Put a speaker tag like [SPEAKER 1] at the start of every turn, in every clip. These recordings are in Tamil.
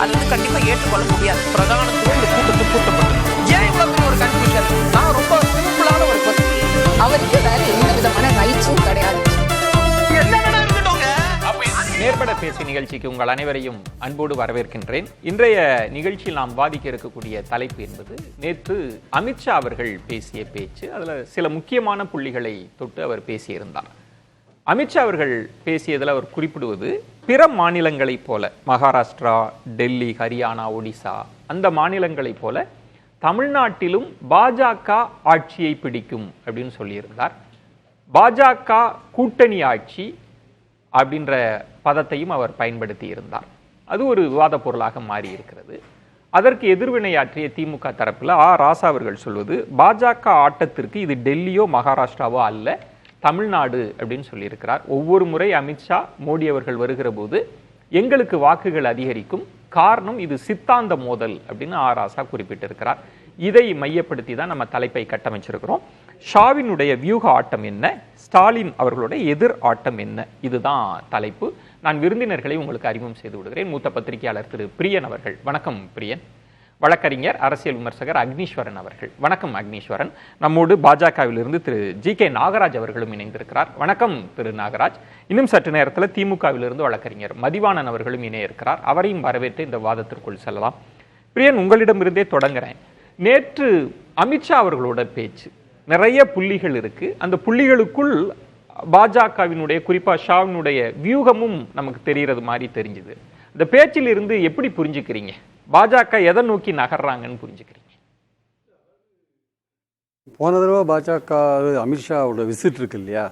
[SPEAKER 1] அது வந்து கண்டிப்பா ஏற்றுக்கொள்ள முடியாது. பிரதானத்துவம் இந்த கூட்டத்தில் கூட்டப்பட்டது. ஏன் இவ்வளவு பெரிய ஒரு கன்ஃபியூஷன்? நான் ரொம்ப சிம்பிளான ஒரு
[SPEAKER 2] அவருக்கு வேற எந்த விதமான ரைட்ஸும் கிடையாது.
[SPEAKER 3] நேர்பட பேசி நிகழ்ச்சிக்கு உங்கள் அனைவரையும் அன்போடு வரவேற்கின்றேன். இன்றைய நிகழ்ச்சியில் நாம் வாதிக்க இருக்கக்கூடிய தலைப்பு என்பது நேற்று அமித்ஷா அவர்கள் பேசிய பேச்சு. அதில் சில முக்கியமான புள்ளிகளை தொட்டு அவர் பேசியிருந்தார். அமித்ஷா அவர்கள் பேசியதில் அவர் குறிப்பிடுவது, பிற மாநிலங்களைப் போல மகாராஷ்டிரா, டெல்லி, ஹரியானா, ஒடிசா அந்த மாநிலங்களைப் போல தமிழ்நாட்டிலும் பாஜக ஆட்சியை பிடிக்கும் அப்படின்னு சொல்லியிருந்தார். பாஜக கூட்டணி ஆட்சி அப்படின்ற பதத்தையும் அவர் பயன்படுத்தி இருந்தார். அது ஒரு விவாத பொருளாக மாறி இருக்கிறது. அதற்கு எதிர்வினையாற்றிய திமுக தரப்பில் ராசா அவர்கள் சொல்வது, பாஜக ஆட்டத்திற்கு இது டெல்லியோ மகாராஷ்டிராவோ அல்ல, தமிழ்நாடு அப்படின்னு சொல்லியிருக்கிறார். ஒவ்வொரு முறை அமித்ஷா மோடி அவர்கள் வருகிற போது எங்களுக்கு வாக்குகள் அதிகரிக்கும், காரணம் இது சித்தாந்த மோதல் அப்படின்னு ராசா குறிப்பிட்டிருக்கிறார். இதை மையப்படுத்தி தான் நம்ம தலைப்பை கட்டமைச்சிருக்கிறோம். ஷாவினுடைய வியூக ஆட்டம் என்ன, ஸ்டாலின் அவர்களுடைய எதிர் ஆட்டம் என்ன, இதுதான் தலைப்பு. நான் விருந்தினர்களை உங்களுக்கு அறிமுகம் செய்து விடுகிறேன். மூத்த பத்திரிகையாளர் திரு பிரியன் அவர்கள். வணக்கம் பிரியன். வழக்கறிஞர் அரசியல் விமர்சகர் அக்னீஸ்வரன் அவர்கள். வணக்கம் அக்னீஸ்வரன். நம்மோடு பாஜகவிலிருந்து திரு ஜி.கே. நாகராஜ் அவர்களும் இணைந்திருக்கிறார். வணக்கம் திரு நாகராஜ். இன்னும் சற்று நேரத்தில் திமுகவிலிருந்து வழக்கறிஞர் மதிவாணன் அவர்களும் இணைய இருக்கிறார். அவரையும் வரவேற்று இந்த வாதத்திற்குள் செல்லலாம். பிரியன், உங்களிடமிருந்தே தொடங்குறேன். நேற்று அமித்ஷா அவர்களோட பேச்சு நிறைய புள்ளிகள் இருக்கு. அந்த புள்ளிகளுக்குள் பாஜகவினுடைய, குறிப்பா ஷாவினுடைய வியூகமும் நமக்கு தெரிகிறது மாதிரி தெரிஞ்சுது. இந்த பேச்சில் இருந்து எப்படி புரிஞ்சுக்கிறீங்க? பாஜக எதை நோக்கி நகர்றாங்கன்னு புரிஞ்சுக்கிறீங்க?
[SPEAKER 4] போன தடவை பாஜக அமித்ஷாவோட விசிட் இருக்கு இல்லையா,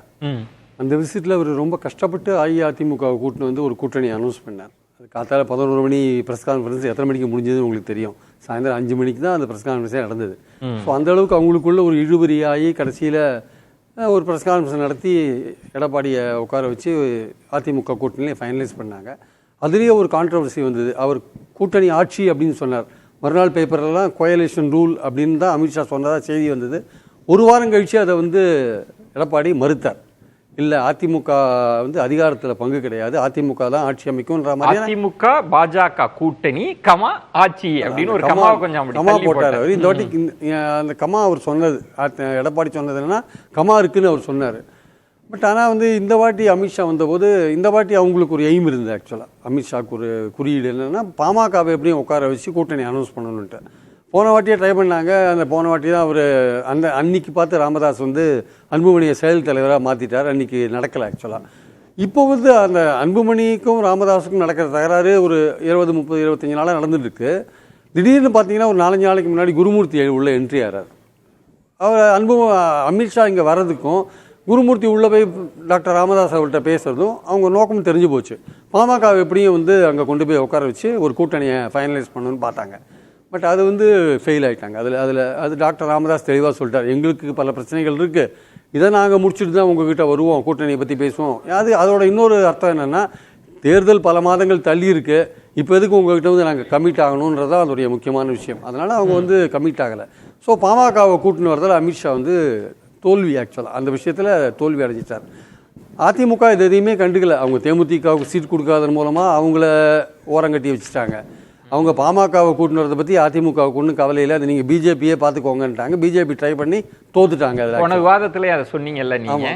[SPEAKER 4] அந்த விசிட்ல அவர் ரொம்ப கஷ்டப்பட்டு அஇஅதிமுக கூட்டின்னு வந்து ஒரு கூட்டணி அனௌன்ஸ் பண்ணார். அது காத்தால 11 மணி ப்ரெஸ் கான்ஃபரன்ஸ் எத்தனை மணிக்கு முடிஞ்சதுன்னு உங்களுக்கு தெரியும். சாயந்தரம் 5 மணிக்கு தான் அந்த ப்ரெஸ் கான்ஃபரன்ஸே நடந்தது. ஸோ அந்த அளவுக்கு அவங்களுக்குள்ள ஒரு இழுபறியாகி கடைசியில் ஒரு ப்ரெஸ் கான்ஃபரன்ஸ் நடத்தி எடப்பாடியை உட்கார வச்சு அதிமுக கூட்டணியை ஃபைனலைஸ் பண்ணாங்க. அதுலேயே ஒரு கான்ட்ரவர்சி வந்தது. அவர் கூட்டணி ஆட்சி அப்படின்னு சொன்னார். மறுநாள் பேப்பர்லாம் கோயலேஷன் ரூல் அப்படின்னு தான் அமித்ஷா சொன்னதாக செய்தி வந்தது. ஒரு வாரம் கழித்து அதை வந்து எடப்பாடி மறுத்தார். இல்லை, அதிமுக வந்து அதிகாரத்தில் பங்கு கிடையாது, அதிமுக தான் ஆட்சி அமைக்கும்ன்ற மாதிரி
[SPEAKER 3] அதிமுக பாஜக கூட்டணி கமா ஆட்சி அப்படின்னு ஒரு கமா கொஞ்சம்
[SPEAKER 4] கமா போட்டார் அவர். இந்த வாட்டி அந்த கமா அவர் சொன்னது, எடப்பாடி சொன்னது என்னன்னா கமா இருக்குன்னு அவர் சொன்னார். பட் ஆனால் வந்து இந்த வாட்டி அமித்ஷா வந்தபோது இந்த வாட்டி அவங்களுக்கு ஒரு எய்ம் இருந்தது. ஆக்சுவலாக அமித்ஷாவுக்கு ஒரு குறியீடு என்னென்னா பாமகவை எப்படியும் உட்கார வச்சு கூட்டணி அனௌன்ஸ் பண்ணணுன்ட்டு. போன வாட்டியே ட்ரை பண்ணாங்க. அந்த போன வாட்டி தான் அவர் அந்த அன்னைக்கு பார்த்து ராமதாஸ் வந்து அன்புமணியை செயல் தலைவராக மாற்றிட்டார். அன்றைக்கி நடக்கலை ஆக்சுவலாக. இப்போ வந்து அந்த அன்புமணிக்கும் ராமதாஸுக்கும் நடக்கிற தகராறு ஒரு 20, 30, 25 நாளாக நடந்துட்டுருக்கு. திடீர்னு பார்த்தீங்கன்னா ஒரு 4 நாளைக்கு முன்னாடி குருமூர்த்தி உள்ள என்ட்ரி ஆகிறார். அவர் அமித்ஷா இங்கே வர்றதுக்கும் குருமூர்த்தி உள்ளே போய் டாக்டர் ராமதாஸ் அவர்கிட்ட பேசுகிறதும் அவங்க நோக்கம் தெரிஞ்சு போச்சு. பாமக எப்படியும் வந்து அங்கே கொண்டு போய் உட்கார வச்சு ஒரு கூட்டணியை ஃபைனலைஸ் பண்ணணும்னு பார்த்தாங்க. பட் அது வந்து ஃபெயில் ஆகிட்டாங்க. அது டாக்டர் ராமதாஸ் தெளிவாக சொல்லிட்டார், எங்களுக்கு பல பிரச்சனைகள் இருக்குது, இதை நாங்கள் முடிச்சுட்டு தான் உங்ககிட்ட வருவோம், கூட்டணியை பற்றி பேசுவோம். அதோட இன்னொரு அர்த்தம் என்னென்னா, தேர்தல் பல மாதங்கள் தள்ளி இருக்குது, இப்போ எதுக்கு உங்ககிட்ட வந்து நாங்கள் கமிட் ஆகணுன்றது தான் அதோடைய முக்கியமான விஷயம். அதனால் அவங்க வந்து கமிட் ஆகலை. ஸோ பாமகவை கூட்டின்னு வரதால் அமித்ஷா வந்து தோல்வி, ஆக்சுவலாக அந்த விஷயத்தில் தோல்வி அடைஞ்சிட்டார். அதிமுக இது எதையுமே கண்டுக்கலை. அவங்க தேமுதிகவுக்கு சீட் கொடுக்காதன் மூலமாக அவங்கள ஓரங்கட்டி வச்சுட்டாங்க. அவங்க பாமகவை கூட்டின்னு வரதை பற்றி அதிமுகவுக்கு ஒன்றும் கவலை இல்லை, அது நீங்கள் பிஜேபியே பார்த்துக்கோங்கன்ட்டாங்க. பிஜேபி ட்ரை பண்ணி தோத்துட்டாங்க. அதில்
[SPEAKER 3] விவாதத்திலே அதை சொன்னீங்கல்ல நீங்க,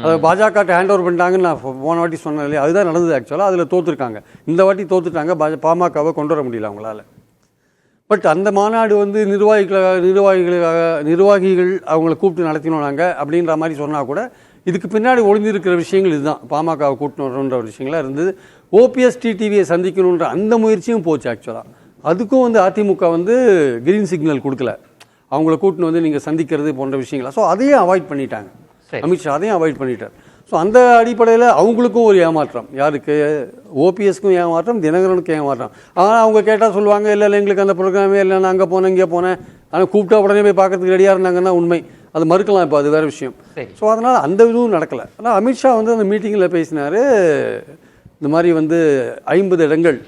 [SPEAKER 4] அதை பாஜக ஹேண்ட் ஓவர் பண்ணிட்டாங்கன்னு நான் போன வாட்டி சொன்னேன் இல்லையா, அதுதான் நடந்தது. ஆக்சுவலாக அதில் தோத்துருக்காங்க. இந்த வாட்டி தோத்துட்டாங்க. பாமகவை கொண்டு வர முடியல அவங்களால. பட் அந்த மாநாடு வந்து நிர்வாகிகள் அவங்கள கூப்பிட்டு நடத்தினோம் நாங்கள் அப்படின்ற மாதிரி சொன்னால் கூட இதுக்கு பின்னாடி ஒளிஞ்சிருக்கிற விஷயங்கள் இதுதான். பாமகவை கூட்டின்னு வரணுன்ற ஒரு விஷயங்களாக இருந்தது. ஓபிஎஸ் டிடிவியை சந்திக்கணுன்ற அந்த முயற்சியும் போச்சு. ஆக்சுவலாக அதுக்கும் வந்து அதிமுக வந்து கிரீன் சிக்னல் கொடுக்கல, அவங்கள கூட்டின்னு வந்து நீங்கள் சந்திக்கிறது போன்ற விஷயங்களா. ஸோ அதையும் அவாய்ட் பண்ணிட்டாங்க அமித்ஷா, அதையும் அவாய்ட் பண்ணிட்டார். ஸோ அந்த அடிப்படையில் அவங்களுக்கும் ஒரு ஏமாற்றம். யாருக்கு? ஓபிஎஸ்க்கும் ஏமாற்றம், தினகரனுக்கும் ஏமாற்றம். ஆனால் அவங்க கேட்டால் சொல்லுவாங்க, இல்லை எங்களுக்கு அந்த ப்ரோக்ராமே இல்லை, நான் அங்கே போனேன் இங்கே போனேன், ஆனால் கூப்பிட்டா உடனே போய் பார்க்கறதுக்கு ரெடியாக இருந்தாங்கன்னா உண்மை, அது மறுக்கலாம். இப்போ அது வேறு விஷயம். ஸோ அதனால் அந்த இதுவும் நடக்கலை. ஆனால் அமித்ஷா வந்து அந்த மீட்டிங்கில் பேசினார், இந்த மாதிரி வந்து 50 இடங்கள்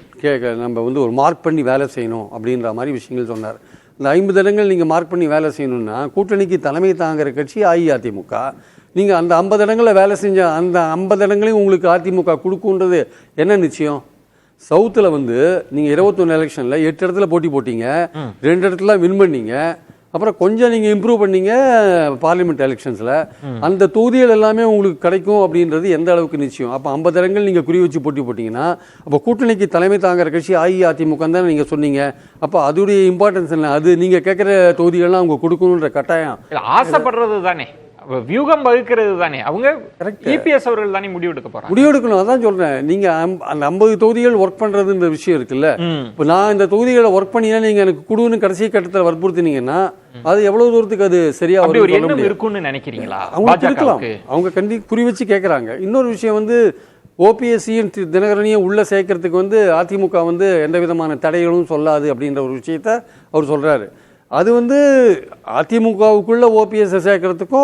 [SPEAKER 4] நம்ம வந்து ஒரு மார்க் பண்ணி வேலை செய்யணும் அப்படின்ற மாதிரி விஷயங்கள் சொன்னார். இந்த 50 இடங்கள் நீங்கள் மார்க் பண்ணி வேலை செய்யணும்னா கூட்டணிக்கு தலைமை தாங்குகிற கட்சி அஇஅதிமுக. நீங்கள் அந்த 50 இடங்களில் வேலை செஞ்ச அந்த 50 இடங்களையும் உங்களுக்கு அதிமுக கொடுக்குன்றது என்ன நிச்சயம்? சவுத்தில் வந்து நீங்கள் 21 எலெக்ஷனில் 8 இடத்துல போட்டி போட்டீங்க, 2 இடத்துல வின் பண்ணீங்க, அப்புறம் கொஞ்சம் நீங்கள் இம்ப்ரூவ் பண்ணீங்க பார்லிமெண்ட் எலெக்ஷன்ஸில். அந்த தொகுதிகள் எல்லாமே உங்களுக்கு கிடைக்கும் அப்படின்றது எந்த அளவுக்கு நிச்சயம்? அப்போ 50 இடங்கள் நீங்கள் குறி வச்சு போட்டி போட்டிங்கன்னா அப்போ கூட்டணிக்கு தலைமை தாங்குற கட்சி அஇஅதிமுக தானே நீங்கள் சொன்னீங்க. அப்போ அதோடைய இம்பார்ட்டன்ஸ் என்ன? அது நீங்கள் கேட்குற தொகுதிகள்லாம் அவங்க கொடுக்கணுன்ற கட்டாயம்
[SPEAKER 3] ஆசைப்படுறது தானே, வியூகம் வகுக்கிறது தானே. அவங்க இபிஎஸ் அவர்கள் தானே முடிவெடுக்க போறாங்க.
[SPEAKER 4] முடிவெடுக்கணும். அதான் சொல்றேன். நீங்க அந்த 50 தொகுதிகள் ஒர்க் பண்றதுன்ற விஷயம் இருக்குல்ல. இப்போ நான் இந்த தொகுதிகளை ஒர்க் பண்ணினா நீங்க எனக்கு குடுன்னு கடைசி கட்டத்தில் வற்புறுத்தினீங்கன்னா அது எவ்வளவு தூரத்துக்கு அது சரியா
[SPEAKER 3] இருக்கும்னு நினைக்கிறீங்களா?
[SPEAKER 4] அவங்க இருக்கலாம். அவங்க குறி வச்சு கேட்கறாங்க. இன்னொரு விஷயம் வந்து ஓபிஎஸ்சியும் தினகரனையும் உள்ள சேர்க்கறதுக்கு வந்து அதிமுக வந்து எந்த விதமான தடைகளும் சொல்லாது அப்படின்ற ஒரு விஷயத்த அவர் சொல்றாரு. அது வந்து அதிமுகவுக்குள்ள ஓபிஎஸ் சேர்க்கறதுக்கோ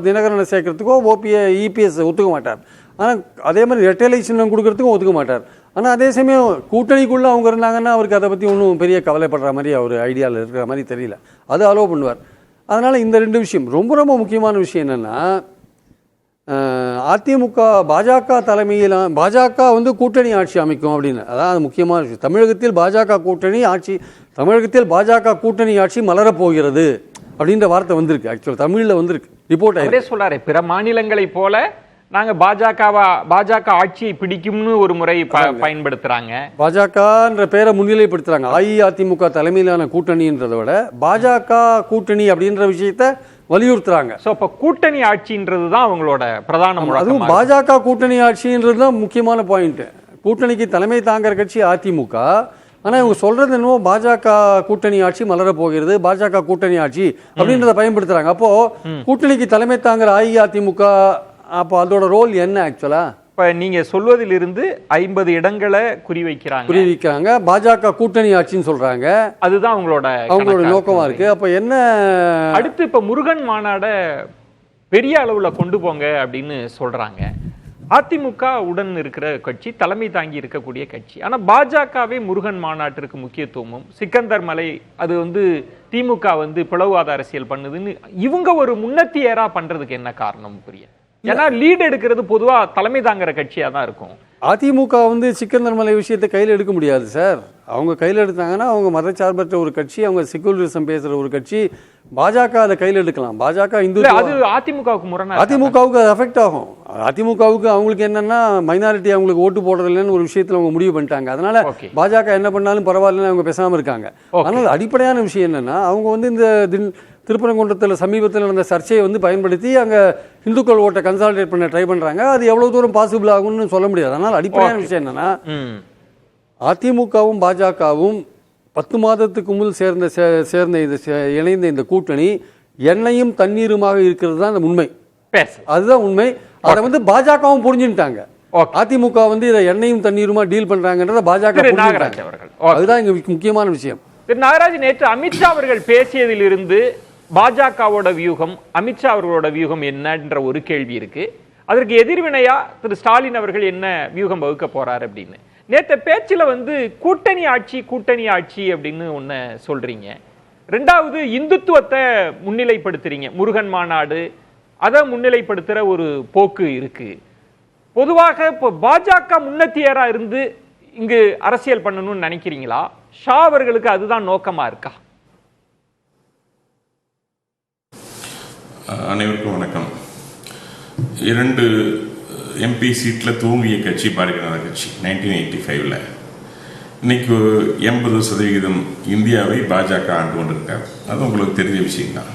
[SPEAKER 4] தினகரனை சேர்க்கறதுக்கோ இபிஎஸ் ஒத்துக்க மாட்டார். ஆனால் அதே மாதிரி ரெட்டலைசன் கொடுக்கறதுக்கும் ஒத்துக்க மாட்டார். ஆனால் அதே சமயம் கூட்டணிக்குள்ளே அவங்க இருந்தாங்கன்னா அவருக்கு அதை பற்றி ஒன்றும் பெரிய கவலைப்படுற மாதிரி அவர் ஐடியாவில் இருக்கிற மாதிரி தெரியல. அது அலோவ் பண்ணுவார். அதனால் இந்த 2 விஷயம் ரொம்ப ரொம்ப முக்கியமான விஷயம் என்னென்னா, அதிமுக பாஜக தலைமையில் பாஜக வந்து கூட்டணி ஆட்சி அமைக்கும் அப்படின்னு, அதான் அது முக்கியமான விஷயம். தமிழகத்தில் பாஜக கூட்டணி ஆட்சி, தமிழகத்தில் பாஜக கூட்டணி ஆட்சி மலரப்போகிறது அப்படின்ற வார்த்தை வந்திருக்கு. ஆக்சுவலாக தமிழில் வந்திருக்கு, ரிப்போர்ட் ஆகிட்டே
[SPEAKER 3] சொல்றாரு. பிற மாநிலங்களை போல நாங்கள் பாஜக ஆட்சியை பிடிக்கும்னு ஒரு முறை பயன்படுத்துறாங்க.
[SPEAKER 4] பாஜகன்ற பேரை முன்னிலைப்படுத்துறாங்க. அஇஅதிமுக தலைமையிலான கூட்டணின்றதை விட பாஜக கூட்டணி அப்படின்ற விஷயத்த வலியுறுத்துறாங்க.
[SPEAKER 3] கூட்டணி ஆட்சின்றது தான் அவங்களோட பிரதான,
[SPEAKER 4] அதுவும் பாஜக கூட்டணி ஆட்சின்றது தான் முக்கியமான பாயிண்ட். கூட்டணிக்கு தலைமை தாங்குற கட்சி அதிமுக. ஆனால் இவங்க சொல்றது என்னவோ பாஜக கூட்டணி ஆட்சி மலர போகிறது, பாஜக கூட்டணி ஆட்சி அப்படின்றத பயன்படுத்துறாங்க. அப்போ கூட்டணிக்கு தலைமை தாங்குற அஇஅதிமுக, அப்போ அதோட ரோல் என்ன ஆக்சுவலா?
[SPEAKER 3] இப்ப நீங்க சொல்வதிலிருந்து 50 இடங்களை குறிவைக்கிறாங்க.
[SPEAKER 4] பாஜக கூட்டணி ஆட்சின்னு சொல்றாங்க.
[SPEAKER 3] அதுதான் அவங்களோட
[SPEAKER 4] நோக்கமா இருக்கு. அப்ப என்ன
[SPEAKER 3] அடுத்து இப்ப முருகன் மாநாட பெரிய அளவுல கொண்டு போங்க அப்படின்னு சொல்றாங்க. அதிமுக உடன் இருக்கிற கட்சி, தலைமை தாங்கி இருக்கக்கூடிய கட்சி. ஆனா பாஜகவே முருகன் மாநாட்டிற்கு முக்கியத்துவமும், சிக்கந்தர் மலை அது வந்து திமுக வந்து பிளவுவாத அரசியல் பண்ணுதுன்னு இவங்க ஒரு முன்னத்தியரா பண்றதுக்கு என்ன காரணம் புரிய? ஏன்னா லீட் எடுக்கிறது பொதுவா தலைமை தாங்குற கட்சியா தான் இருக்கும்.
[SPEAKER 4] அதிமுக வந்து சிக்கந்தர் மலை விஷயத்தை கையில் எடுக்க முடியாது சார். அவங்க கையில் எடுத்தாங்கன்னா அவங்க மதச்சார்பற்ற ஒரு கட்சி, அவங்க செக்குலரிசம் பேசுற ஒரு கட்சி. பாஜக அதை கையில் எடுக்கலாம். பாஜக இந்து,
[SPEAKER 3] அது அதிமுகவுக்கு முரணா,
[SPEAKER 4] அதிமுகவுக்கு அது அஃபெக்ட் ஆகும். அதிமுகவுக்கு அவங்களுக்கு என்னன்னா மைனாரிட்டி அவங்களுக்கு ஓட்டு போடுறதில்லைன்னு ஒரு விஷயத்துல அவங்க முடிவு பண்ணிட்டாங்க. அதனால பாஜக என்ன பண்ணாலும் பரவாயில்லன்னு அவங்க பேசாம இருக்காங்க. ஆனால் அடிப்படையான விஷயம் என்னன்னா, அவங்க வந்து இந்த திருப்பரங்குன்றத்தில் சமீபத்தில் நடந்த சர்ச்சையை வந்து பயன்படுத்தி அங்கே இந்துக்கள் ஓட்டை கன்சாலிடேட் பண்ண ட்ரை பண்ணுறாங்க. அது எவ்வளோ தூரம் பாசிபிள் ஆகும்னு சொல்ல முடியாது. அதனால் அடிப்படையான விஷயம் என்னன்னா, அதிமுகவும் பாஜகவும் 10 மாதத்துக்கு முன் இணைந்த இந்த கூட்டணி எண்ணெயும் தண்ணீருமாக இருக்கிறது தான் அந்த உண்மை. அதுதான் உண்மை. அதை வந்து பாஜகவும் புரிஞ்சுட்டாங்க. அதிமுக வந்து இதை எண்ணெயும் தண்ணீருமா டீல் பண்றாங்கன்றத பாஜக புரிஞ்சுட்டாங்க. அதுதான் இங்க முக்கியமான விஷயம்.
[SPEAKER 3] திரு நாகராஜ், நேற்று அமித்ஷா அவர்கள் பேசியதிலிருந்து பாஜகவோட வியூகம், அமித்ஷா அவர்களோட வியூகம் என்னன்ற ஒரு கேள்வி இருக்கு. அதற்கு எதிர்வினையா திரு ஸ்டாலின் அவர்கள் என்ன வியூகம் வகுக்க போறாரு அப்படின்னு நேற்று பேச்சில் வந்து கூட்டணி ஆட்சி அப்படின்னு ஒன்று சொல்றீங்க. ரெண்டாவது இந்துத்துவத்தை முன்னிலைப்படுத்துறீங்க. முருகன் மாநாடு அதை முன்னிலைப்படுத்துகிற ஒரு போக்கு இருக்கு. பொதுவாக இப்போ பாஜக முன்னத்தியரா இருந்து இங்கு அரசியல் பண்ணணும்னு நினைக்கிறீங்களா? ஷா அவர்களுக்கு அதுதான் நோக்கமா இருக்கா?
[SPEAKER 5] அனைவருக்கும் வணக்கம். 2 MP சீட்டில் தூங்கிய கட்சி பாரதிய ஜனதா கட்சி 1985. இன்னைக்கு 80% இந்தியாவை பாஜக ஆண்டு கொண்டிருக்காரு. அது உங்களுக்கு தெரிஞ்ச விஷயம்தான்.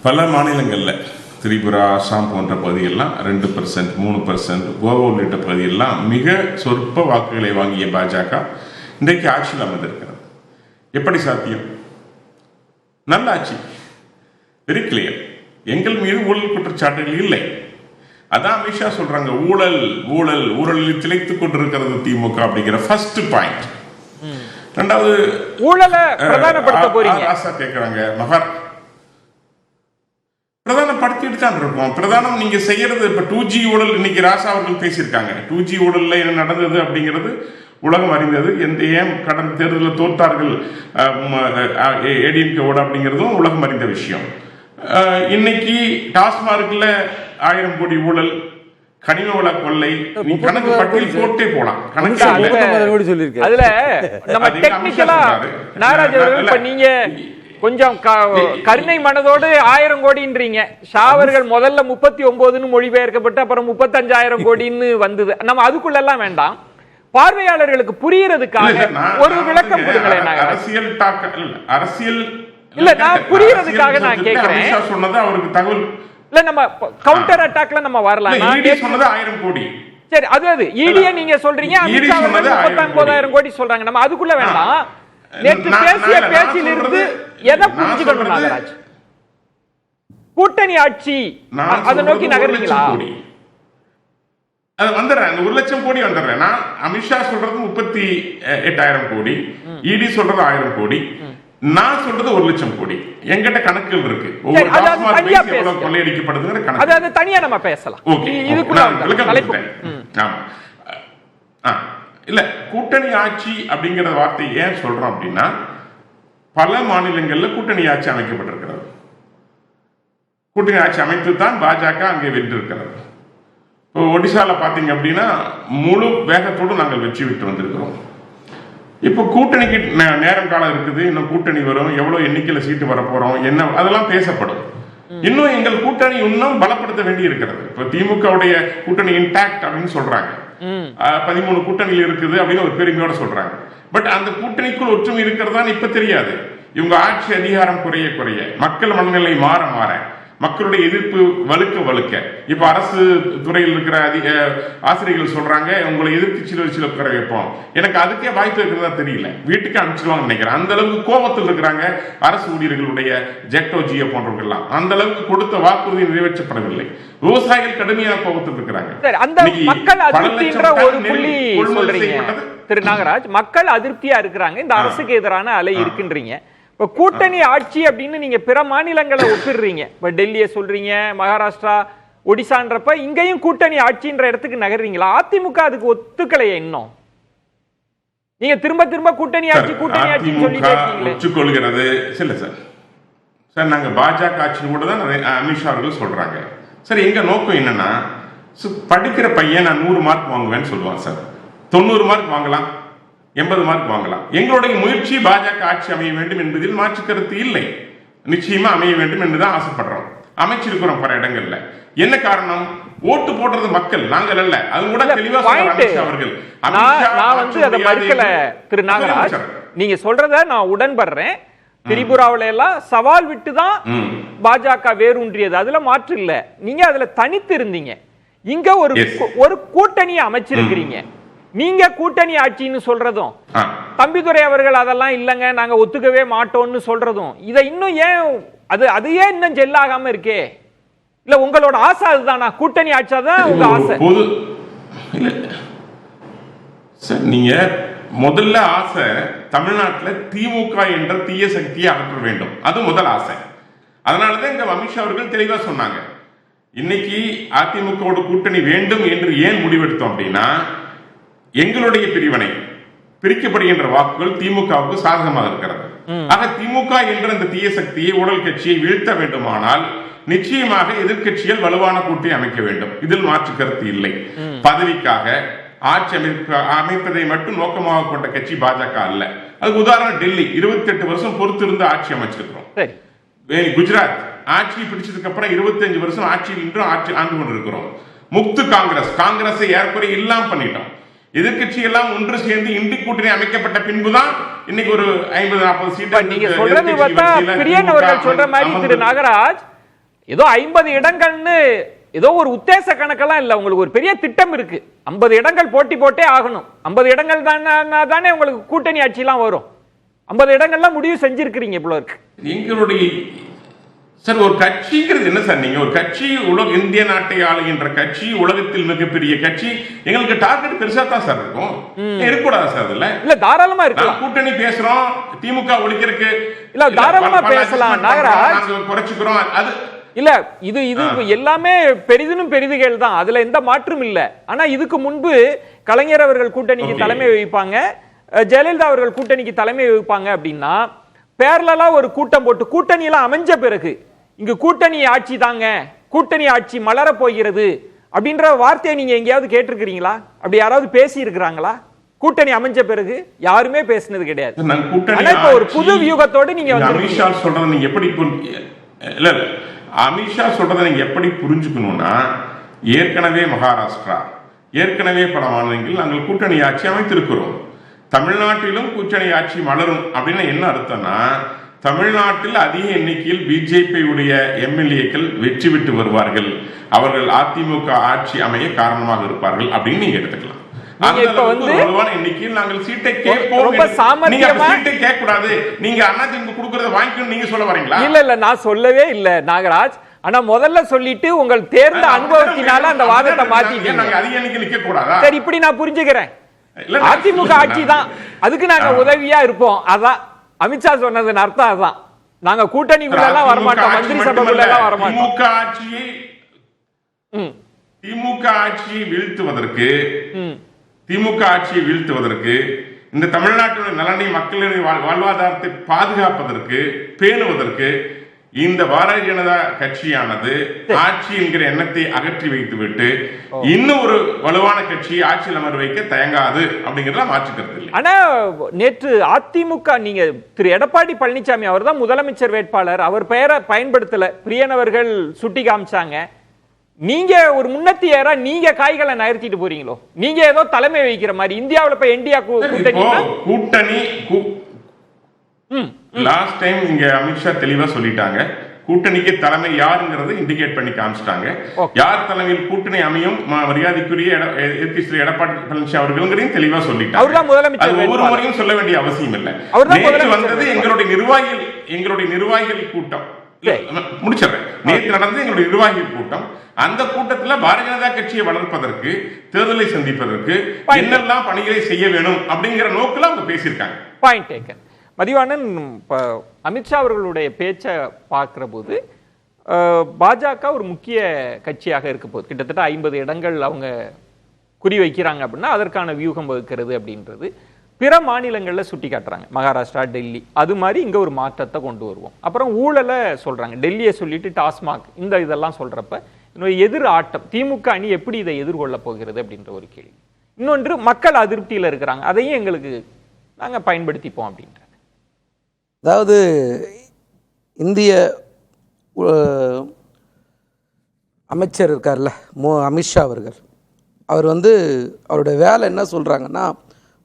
[SPEAKER 5] பல மாநிலங்களில் திரிபுரா, அசாம் போன்ற பகுதியெல்லாம் 2%, 3%, கோவா உள்ளிட்ட பகுதியெல்லாம் மிக சொற்ப வாக்குகளை வாங்கிய பாஜக இன்றைக்கு ஆட்சியில் அமர்ந்திருக்கிறது. எப்படி சாத்தியம்? நல்ல ஆட்சி, வெரி கிளியர். எங்கள் மீது ஊழல் குற்றச்சாட்டுகள் இல்லை. அதான் அமித்ஷா சொல்றாங்க, ஊழலில் திளைத்துக் கொண்டிருக்கிறது திமுக அப்படிங்கிற ஃபர்ஸ்ட் பாயிண்ட். ரெண்டாவது,
[SPEAKER 3] ஊழலை பிரதானப்படுத்த போறீங்க.
[SPEAKER 5] ஆசா கேட்கிறாங்க, மகர் பிரதானப்படுத்திட்டு தான் இருக்கோம். பிரதானம் நீங்க செய்யறது இப்ப 2G ஊழல். இன்னைக்கு ராசா அவர்கள் பேசியிருக்காங்க. 2G ஊழல்ல என்ன நடந்தது அப்படிங்கிறது உலகம் அறிந்தது. ஏன் கடந்த தேர்தலில் தோற்றார்கள் ஏடிஎம்கேவோட அப்படிங்கிறதும் உலகம் அறிந்த விஷயம். இன்னைக்கு டாஸ்மார்க்ல 1000 கோடி ஊழல், கனிம வள கொள்ளை, நீ கணக்கு பட்டியல் போட்டே போலாம். கணக்கு
[SPEAKER 3] அதுல நம்ம டெக்னிக்கலா நாகராஜ் அவர்கள் இப்ப நீங்க கொஞ்சம் கருணை மனதோடு 1000 கோடின்றீங்க. ஷாவர்கள் முதல்ல 39ன்னு மொழிபெயர்க்கப்பட்டு அப்புறம் 35,000 கோடின்னு வந்தது. நம்ம அதுக்குள்ள எல்லாம் வேண்டாம், பார்வையாளர்களுக்கு புரியறதுக்காக ஒரு விளக்கம் கொடுங்களேன்.
[SPEAKER 5] அரசியல்
[SPEAKER 3] இல்ல, நான் புரியறதுக்காக நான் கேக்குறேன்.
[SPEAKER 5] சொன்னது அவருக்கு தகவல்
[SPEAKER 3] இல்ல, நம்ம கவுண்டர் அட்டாக்ல நம்ம வரலாம்.
[SPEAKER 5] சொன்னது 1000 கோடி.
[SPEAKER 3] சரி, அது ஈடிய நீங்க சொல்றீங்க, அமித்ஷா 39,000 கோடி சொல்றாங்க. நம்ம அதுக்குள்ள வேண்டாம். நேற்று பேசிய பேச்சில் இருந்து எதை புரிஞ்சுக்கணும் நாகராஜ்? கூட்டணி ஆட்சி அதை நோக்கி நகர்றீங்களா?
[SPEAKER 5] அது வந்துடுறேன், 1 லட்சம் கோடி வந்துடுறேன். நான் அமித்ஷா சொல்றது 38,000 கோடி, இடி சொல்றது 1000 கோடி, நான் சொல்றது 1 லட்சம் கோடி. எங்கிட்ட கணக்குகள் இருக்கு. கொள்ளையடிக்கப்படுதுங்கிற கணக்கு
[SPEAKER 3] அது தனியா நம்ம பேசலாம்.
[SPEAKER 5] இல்ல, கூட்டணி ஆட்சி அப்படிங்கிற வார்த்தை ஏன் சொல்றோம் அப்படின்னா, பல மாநிலங்கள்ல கூட்டணி ஆட்சி அமைக்கப்பட்டிருக்கிறது. கூட்டணி ஆட்சி அமைத்து தான் பாஜக அங்கே வென்றிருக்கிறது. இப்போ ஒடிசால பாத்தீங்க அப்படின்னா முழு வேகத்தோடு நாங்கள் வெற்றி பெற்று வந்திருக்கிறோம். இப்போ கூட்டணிக்கு நேரம் காலம் இருக்குது, இன்னும் கூட்டணி வரும், எவ்வளவு எண்ணிக்கையில சீட்டு வர போறோம், என்ன அதெல்லாம் பேசப்படும். இன்னும் எங்கள் கூட்டணி இன்னும் பலப்படுத்த வேண்டி இருக்கிறது. இப்ப திமுகவுடைய கூட்டணி இன்டாக்ட் அப்படின்னு சொல்றாங்க, 13 கூட்டணியில் இருக்குது அப்படின்னு ஒரு பெருமையோட சொல்றாங்க. பட் அந்த கூட்டணிக்குள் ஒற்றுமை இருக்கிறதா இப்ப தெரியாது. இவங்க ஆட்சி அதிகாரம் குறைய குறைய, மக்கள் மனநிலை மாற மாற, மக்களுடைய எதிர்ப்பு வலுக்க இப்ப அரசு துறையில் இருக்கிற ஆசிரியர்கள் சொல்றாங்க, உங்களை எதிர்கட்சியில் வச்சு உட்கார வைப்போம். எனக்கு அதுக்கே வாய்ப்பு இருக்கிறதா தெரியல, வீட்டுக்கு அனுப்பிச்சிடுவாங்க நினைக்கிறேன். அந்த அளவுக்கு கோபத்தில் இருக்கிறாங்க அரசு ஊழியர்களுடைய ஜெக்டோ ஜியோ போன்றவர்கள் எல்லாம். அந்த அளவுக்கு கொடுத்த வாக்குறுதி நிறைவேற்றப்படவில்லை. விவசாயிகள் கடுமையான கோபத்தில் இருக்கிறாங்க.
[SPEAKER 3] அந்த மக்கள் அதிருப்தின்ற ஒரு புள்ளி சொல்றீங்க திரு நாகராஜ். மக்கள் அதிருப்தியா இருக்கிறாங்க, இந்த அரசுக்கு எதிரான அலை இருக்குன்றீங்க. இப்ப கூட்டணி ஆட்சி அப்படின்னு நீங்க பிற மாநிலங்களை ஒப்பிடுறீங்க. இப்ப டெல்லியை சொல்றீங்க, மகாராஷ்டிரா, ஒடிசான்றப்ப இங்கேயும் கூட்டணி ஆட்சின்ற இடத்துக்கு நகர்றீங்களா? அதிமுக அதுக்கு ஒத்துக்கலையே இன்னும். நீங்க திரும்ப திரும்ப கூட்டணி ஆட்சி சொல்லிட்டே இருக்கீங்களே.
[SPEAKER 5] ஒத்துக்கொள்கிறது இல்ல சார். சார், நாங்க பாஜக ஆட்சி கூட தான் அமித்ஷா அவர்கள் சொல்றாங்க. சார், எங்க நோக்கம் என்னன்னா, படிக்கிற பையன் நான் 100 மார்க் வாங்குவேன்னு சொல்லுவான் சார். 90 மார்க் வாங்கலாம், 80 மார்க் வாங்கலாம். எங்களுடைய முயற்சி பாஜக ஆட்சி அமைய வேண்டும் என்பதில் மாற்று கருத்து இல்லை. நிச்சயமா அமைய வேண்டும் என்றுதான் ஆசைப்படுறோம், அமைச்சிருக்கிறோம் பல இடங்கள்ல. என்ன காரணம்? ஓட்டு போடுறது மக்கள், நாங்கள் அல்ல. அது கூட தெளிவா அவர்கள்.
[SPEAKER 3] நான் வந்து அதை மறுக்கல திரு நாகராஜ், நீங்க சொல்றத நான் உடன்படுறேன். திரிபுராவில எல்லாம் சவால் விட்டுதான் பாஜக வேரூன்றியது, அதுல மாற்று இல்ல. நீங்க அதுல தனித்து இருந்தீங்க. இங்க ஒரு கூட்டணியை அமைச்சிருக்கிறீங்க. நீங்க கூட்டணி ஆட்சின்னு சொல்றதும், தம்பிதுரை அவர்கள் அதெல்லாம் இல்லங்க நாங்க ஒத்துக்கவே மாட்டோம்னு சொல்றதும், இதை இன்னும் ஏன் அது ஏன் இன்னும் ஜெல்லாகாம இருக்கே? இல்ல உங்களோட ஆசை அதுதானா? கூட்டணி ஆட்சி தான் உங்க ஆசை?
[SPEAKER 5] நீங்க முதல்ல ஆசை தமிழ்நாட்டில் திமுக என்ற தீய சக்தியை அகற்ற வேண்டும், அது முதல் ஆசை. அதனாலதான் இங்க அமித்ஷா அவர்கள் தெளிவா சொன்னாங்க, இன்னைக்கு அதிமுகவோட கூட்டணி வேண்டும் என்று ஏன் முடிவெடுத்தோம் அப்படின்னா, எங்களுடைய பிரிவினை பிரிக்கப்படுகின்ற வாக்குகள் திமுகவுக்கு சாதகமாக இருக்கிறது. ஆக திமுக என்ற இந்த தீய சக்தியை, ஊழல் கட்சியை வீழ்த்த வேண்டுமானால் நிச்சயமாக எதிர்கட்சிகள் வலுவான கூட்டணி அமைக்க வேண்டும். இதில் மாற்று கருத்து இல்லை. பதவிக்காக ஆட்சி அமைப்பதை மட்டும் நோக்கமாக கொண்ட கட்சி பாஜக அல்ல. அதுக்கு உதாரணம் டெல்லி 28 வருஷம் பொறுத்திருந்து ஆட்சி அமைச்சிருக்கிறோம். குஜராத் ஆட்சி பிடிச்சதுக்கு அப்புறம் 25 வருஷம் ஆட்சியில் இன்றும் ஆண்டு கொண்டிருக்கிறோம். முக்து காங்கிரஸை ஏற்புரை இல்லாம பண்ணிட்டோம். எதிர்கட்சி எல்லாம் ஒன்று சேர்ந்து இந்தி கூட்டணி அமைக்கப்பட்ட பின்புதான் இன்னைக்கு ஒரு 50-40 சீட்டு.
[SPEAKER 3] நீங்க சொல்றது பார்த்தா பிரியன் அவர்கள் சொல்ற மாதிரி திரு நாகராஜ், ஏதோ 50 இடங்கள்னு ஏதோ ஒரு உத்தேச கணக்கெல்லாம் இல்ல, உங்களுக்கு ஒரு பெரிய திட்டம் இருக்கு. 50 இடங்கள் போட்டே ஆகணும். 50 இடங்கள் தானே உங்களுக்கு கூட்டணி ஆட்சி எல்லாம் வரும். 50 இடங்கள்லாம் முடிவு செஞ்சிருக்கிறீங்க இவ்வளவு இருக்கு.
[SPEAKER 5] எங்களுடைய சார் ஒரு கட்சிங்கிறது என்ன சார்? நீங்க ஒரு கட்சி, இந்திய நாட்டை ஆளுகின்ற கட்சி, உலகத்தில் மிகப்பெரிய கட்சி, எங்களுக்கு டார்கெட் பெருசா தான் சார் இருக்கும். இருக்கக்கூடாது சார். அதுல இல்ல தாராளமா இருக்கலாம். கூட்டணி பேசுறோம், திமுக ஒழிக்கிறதுக்கு இல்ல தாராளமா பேசலாம் நாகராஜ், குறைச்சுக்கிறோம். அது
[SPEAKER 3] இல்ல இது எல்லாமே பெரிதினும் பெரிதுகள் தான், அதுல எந்த மாற்றும் இல்ல. ஆனா இதுக்கு முன்பு கலைஞர் அவர்கள் கூட்டணிக்கு தலைமை வகிப்பாங்க, ஜெயலலிதா அவர்கள் கூட்டணிக்கு தலைமை வகிப்பாங்க அப்படின்னா பேரலா ஒரு கூட்டம் போட்டு கூட்டணி எல்லாம் அமைஞ்ச பிறகு இங்கு கூட்டணி ஆட்சி தாங்க, கூட்டணி ஆட்சி மலர போகிறது அப்படின்ற வார்த்தையை நீங்க எங்கேயாவது கேட்டிருக்கிறீங்களா? அப்படி யாராவது பேசி இருக்கிறாங்களா? கூட்டணி அமைஞ்ச பிறகு யாருமே பேசினது கிடையாது. இப்ப ஒரு புது வியூகத்தோடு நீங்க
[SPEAKER 5] அமித்ஷா சொல்றதை நீங்க எப்படி இல்ல அமித்ஷா சொல்றதை நீங்க எப்படி புரிஞ்சுக்கணும்னா, ஏற்கனவே மகாராஷ்டிரா, ஏற்கனவே பல மாநிலங்களில் நாங்கள் கூட்டணி ஆட்சி அமைத்திருக்கிறோம். தமிழ்நாட்டிலும் கூட்டணி ஆட்சி மலரும் அப்படின்னு என்ன அர்த்தம்னா, தமிழ்நாட்டில் அதிக எண்ணிக்கையில் பிஜேபி உடைய எம்எல்ஏக்கள் வெற்றி பெற்று வருவார்கள், அவர்கள் அதிமுக ஆட்சி அமைய காரணமாக இருப்பார்கள் அப்படின்னு நீங்க எடுத்துக்கலாம். நாங்கள் சீட்டை கேட்போம், சீட்டை கேட்க கூடாது, நீங்க அதிமுக கொடுக்கறத வாங்கிக்கணும் நீங்க சொல்ல வரீங்களா?
[SPEAKER 3] இல்ல நான் சொல்லவே இல்ல நாகராஜ். ஆனா முதல்ல சொல்லிட்டு உங்கள் தேர்ந்த அனுபவத்தினால அந்த வாதத்தை மாத்திட்டீங்க.
[SPEAKER 5] அதிக எண்ணிக்கை நிக்க கூடாதா?
[SPEAKER 3] சரி, இப்படி நான் புரிஞ்சுக்கிறேன். அதிமுக ஆட்சி தான், அதுக்கு நாங்க உதவியா இருப்போம். அதான் அமித்ஷா சொன்னதன் அர்த்தம். அதான் நாங்க கூட்டணிக்குள்ள எல்லாம் வரமாட்டோம், மந்திரி சபைக்குள்ள எல்லாம் வரமாட்டோம்.
[SPEAKER 5] திமுக ஆட்சியை வீழ்த்துவதற்கு இந்த தமிழ்நாட்டின் நலனை, மக்களின் வாழ்வாதாரத்தை பாதுகாப்பதற்கு, பேணுவதற்கு இந்த பாரதிய ஜனதா கட்சியானது ஆட்சி என்கிற எண்ணத்தை அகற்றி வைத்துவிட்டு இன்னும் ஒரு வலுவான கட்சியை ஆட்சியில் அமர வைக்க தயங்காது அப்படிங்கறத மாற்றுக்கிறது இல்லை.
[SPEAKER 3] ஆனா நேற்று அதிமுக, நீங்க திரு எடப்பாடி பழனிசாமி அவர் தான் முதலமைச்சர் வேட்பாளர், அவர் பெயரை பயன்படுத்தல, பிரியன் அவர்கள் சுட்டி காமிச்சாங்க. நீங்க ஒரு முன்னத்தியரா நீங்க காய்களை நகர்த்திட்டு போறீங்களோ? நீங்க ஏதோ தலைமை வைக்கிற மாதிரி இந்தியாவுல போய் இந்தியா
[SPEAKER 5] கூட்டணி லாஸ்ட் டைம் இங்க அமித்ஷா தெளிவா சொல்லிட்டாங்க, கூட்டணிக்கு தலைமை யாருங்கிறது இண்டிகேட் பண்ணி காமிச்சிட்டாங்க. யார் தலைமையில் கூட்டணி அமையும் மரியாதைக்குரிய எடப்பாடி பழனிசாமி அவர்களையும் தெளிவா சொல்லிட்டாங்க. ஒவ்வொரு முறையும் சொல்ல வேண்டிய அவசியம் இல்லை. நேற்று வந்தது எங்களுடைய நிர்வாகிகள் கூட்டம் முடிச்சிடறேன். நேற்று நடந்தது எங்களுடைய நிர்வாகிகள் கூட்டம். அந்த கூட்டத்தில் பாரதிய ஜனதா கட்சியை வளர்ப்பதற்கு, தேர்தலை சந்திப்பதற்கு என்னெல்லாம் பணிகளை செய்ய வேணும் அப்படிங்கிற நோக்கில் அவங்க பேசியிருக்காங்க.
[SPEAKER 3] Point taken. மதிவாணன், அமித்ஷா அவர்களுடைய பேச்சை பார்க்கிற போது பாஜக ஒரு முக்கிய கட்சியாக இருக்க போகுது. கிட்டத்தட்ட 50 இடங்கள் அவங்க குறி வைக்கிறாங்க அப்படின்னா அதற்கான வியூகம் வகுக்கிறது அப்படின்றது பிற மாநிலங்களில் சுட்டி காட்டுறாங்க. மகாராஷ்டிரா, டெல்லி, அது மாதிரி இங்கே ஒரு மாற்றத்தை கொண்டு வருவோம். அப்புறம் ஊழலை சொல்கிறாங்க, டெல்லியை சொல்லிட்டு டாஸ்மாக், இதெல்லாம் சொல்கிறப்ப இன்னொரு எதிர் ஆட்டம், திமுக அணி எப்படி இதை எதிர்கொள்ள போகிறது அப்படின்ற ஒரு கேள்வி. இன்னொன்று, மக்கள் அதிருப்தியில் இருக்கிறாங்க, அதையும் எங்களுக்கு நாங்கள் பயன்படுத்திப்போம் அப்படின்றாங்க.
[SPEAKER 1] அதாவது இந்திய அமைச்சர் இருக்கார்ல அமித்ஷா அவர்கள், அவர் அவருடைய வேலை என்ன சொல்கிறாங்கன்னா,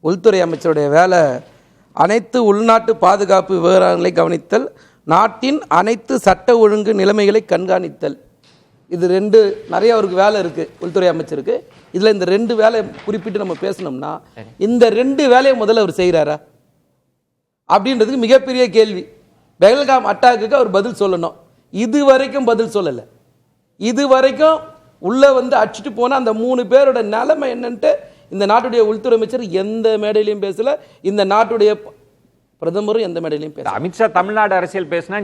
[SPEAKER 1] உள்துறை அமைச்சருடைய வேலை அனைத்து உள்நாட்டு பாதுகாப்பு விவகாரங்களை கவனித்தல், நாட்டின் அனைத்து சட்ட ஒழுங்கு நிலைமைகளை கண்காணித்தல். இது ரெண்டு நிறைய அவருக்கு வேலை இருக்குது உள்துறை அமைச்சருக்கு. இதில் இந்த 2 வேலையை குறிப்பிட்டு நம்ம பேசணும்னா, இந்த 2 வேலையை முதல்ல அவர் செய்கிறாரா அப்படின்றதுக்கு மிகப்பெரிய கேள்வி. பெஹல்காம் அட்டாக்குக்கு அவர் பதில் சொல்லணும், இது வரைக்கும் பதில் சொல்லலை. இது வரைக்கும் உள்ளே அடிச்சுட்டு போனால் அந்த 3 பேரோட நிலைமை என்னன்ட்டு இந்த நாட்டுடைய உள்துறை அமைச்சர் எந்த மேடையிலையும் பேசல, இந்த நாட்டுடைய பிரதமரும் எந்த மேடையிலையும் பேசல.
[SPEAKER 3] அமித்ஷா தமிழ்நாடு அரசியல் பேசினா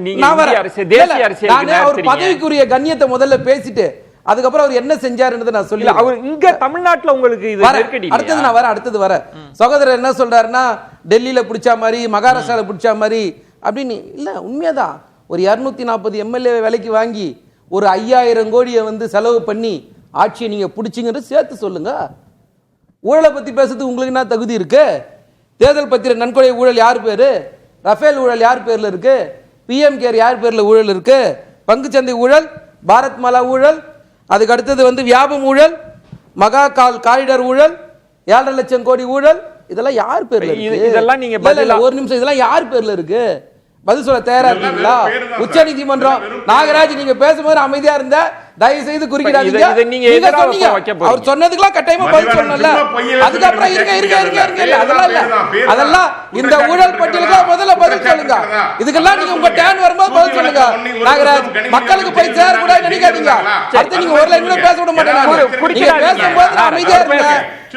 [SPEAKER 1] அவர் பதவிக்குரிய கண்ணியத்தை முதல்ல பேசிட்டு அதுக்கப்புறம் அவர் என்ன செஞ்சாருன்றதை நான் சொல்லி,
[SPEAKER 3] அவர் இங்க தமிழ்நாட்டுல உங்களுக்கு இது நெருக்கடி.
[SPEAKER 1] அடுத்தது வர சகோதரர் என்ன சொல்றாருன்னா, டெல்லியில பிடிச்சா மாதிரி, மகாராஷ்டிரால பிடிச்சா மாதிரி அப்படின்னு இல்ல. உண்மையாதான் ஒரு 240 எம்எல்ஏ விலைக்கு வாங்கி ஒரு 5000 கோடியை செலவு பண்ணி ஆட்சியை நீங்க பிடிச்சிங்கிறது சேர்த்து சொல்லுங்க. ஊழலை பத்தி பேசுறதுக்கு உங்களுக்கு என்ன தகுதி இருக்கு? தேர்தல் பத்திர நன்கொடை ஊழல் யார் பேரு? ரஃபேல் ஊழல் யார் பேர்ல இருக்கு? பிஎம் கேர் யார் பேர்ல ஊழல் இருக்கு? பங்குச்சந்தை ஊழல், பாரத் மாலா ஊழல், அதுக்கு அடுத்தது வியாபம் ஊழல், மகா காரிடர் ஊழல், 7.5 லட்சம் கோடி ஊழல், இதெல்லாம் யார் பேர்ல இருக்கு?
[SPEAKER 3] இதெல்லாம் நீங்க
[SPEAKER 1] ஒரு நிமிஷம், இதெல்லாம் யார் பேர்ல இருக்கு? பதில் சொல்ல தயாரா இருக்கீங்களா? உச்ச நீதிமன்றம் நாகராஜ், நீங்க பேசும்போது அமைதியா இருந்த, தயவு செய்து குறுக்கிடாதீங்க. அவர் சொன்னதுக்கெல்லாம் கட்டாயமா பதில் சொல்லல. அதுக்கப்புறம் அதெல்லாம் இந்த ஊழல் பட்டியலுக்கு முதல்ல பதில் சொல்லுங்க. இதுக்கெல்லாம் நீங்க உங்க டேன் வரும்போது பதில் சொல்லுங்க. நாகராஜ், மக்களுக்கு போய் சேரக்கூடாது நினைக்காதீங்க. அடுத்து நீங்க ஒரு லைன் கூட பேச விட மாட்டேன். நீங்க பேசும்போது அமைதியா இருங்க.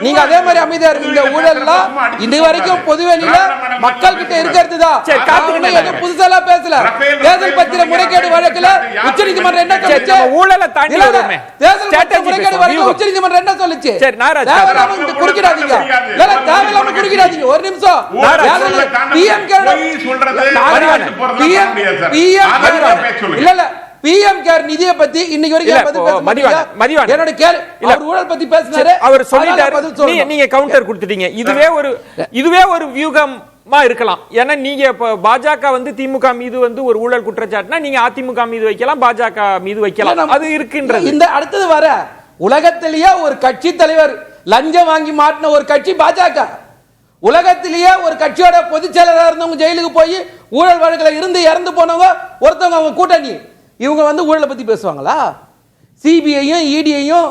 [SPEAKER 1] நீங்க அதே மாதிரி அமைதியா இருக்கீங்க. ஊழல்லாம் இது வரைக்கும் பொதுவெளியில மக்கள் கிட்ட இருக்கிறது தான். புதுசா பேசல. தேர்தல் பத்திர முறைகேடு வழக்குல உச்ச நீதிமன்றம் என்ன சொல்லுச்சு? ஊழலை தாண்டி வருமே. தேர்தல் முறைகேடு வழக்குல உச்ச நீதிமன்றம் என்ன சொல்லுச்சு? தேவையில்லாம குறுக்கிடாதீங்க. இல்ல தேவையில்லாம குறுக்கிடாதீங்க. ஒரு நிமிஷம். பிஎம் இல்ல பிஎம் கேர் நிதியை பத்தி இன்னைக்கு வரைக்கும்
[SPEAKER 3] மதிவாணன்
[SPEAKER 1] என்னோட கேள்வி அவர் ஊழல் பத்தி பேசினாரு,
[SPEAKER 3] அவர் சொல்லிட்டாரு, நீங்க கவுண்டர் கொடுத்துட்டீங்க. இதுவே ஒரு வியூகமா இருக்கலாம். ஏன்னா நீங்க இப்ப பாஜக வந்து திமுக மீது வந்து ஒரு ஊழல் குற்றச்சாட்டுனா நீங்க அதிமுக மீது வைக்கலாம், பாஜக மீது வைக்கலாம், அது இருக்கின்றது.
[SPEAKER 1] இந்த அடுத்தது வர உலகத்திலேயே ஒரு கட்சி தலைவர் லஞ்சம் வாங்கி மாட்டின ஒரு கட்சி பாஜக. உலகத்திலேயே ஒரு கட்சியோட பொதுச் செயலராக இருந்தவங்க ஜெயிலுக்கு போய் ஊழல் வழக்குல இருந்து இறந்து போனவங்க ஒருத்தவங்க அவங்க கூட்டணி. இவங்க வந்து ஊழலை பத்தி பேசுவாங்களா? சிபிஐயும் இடியையும்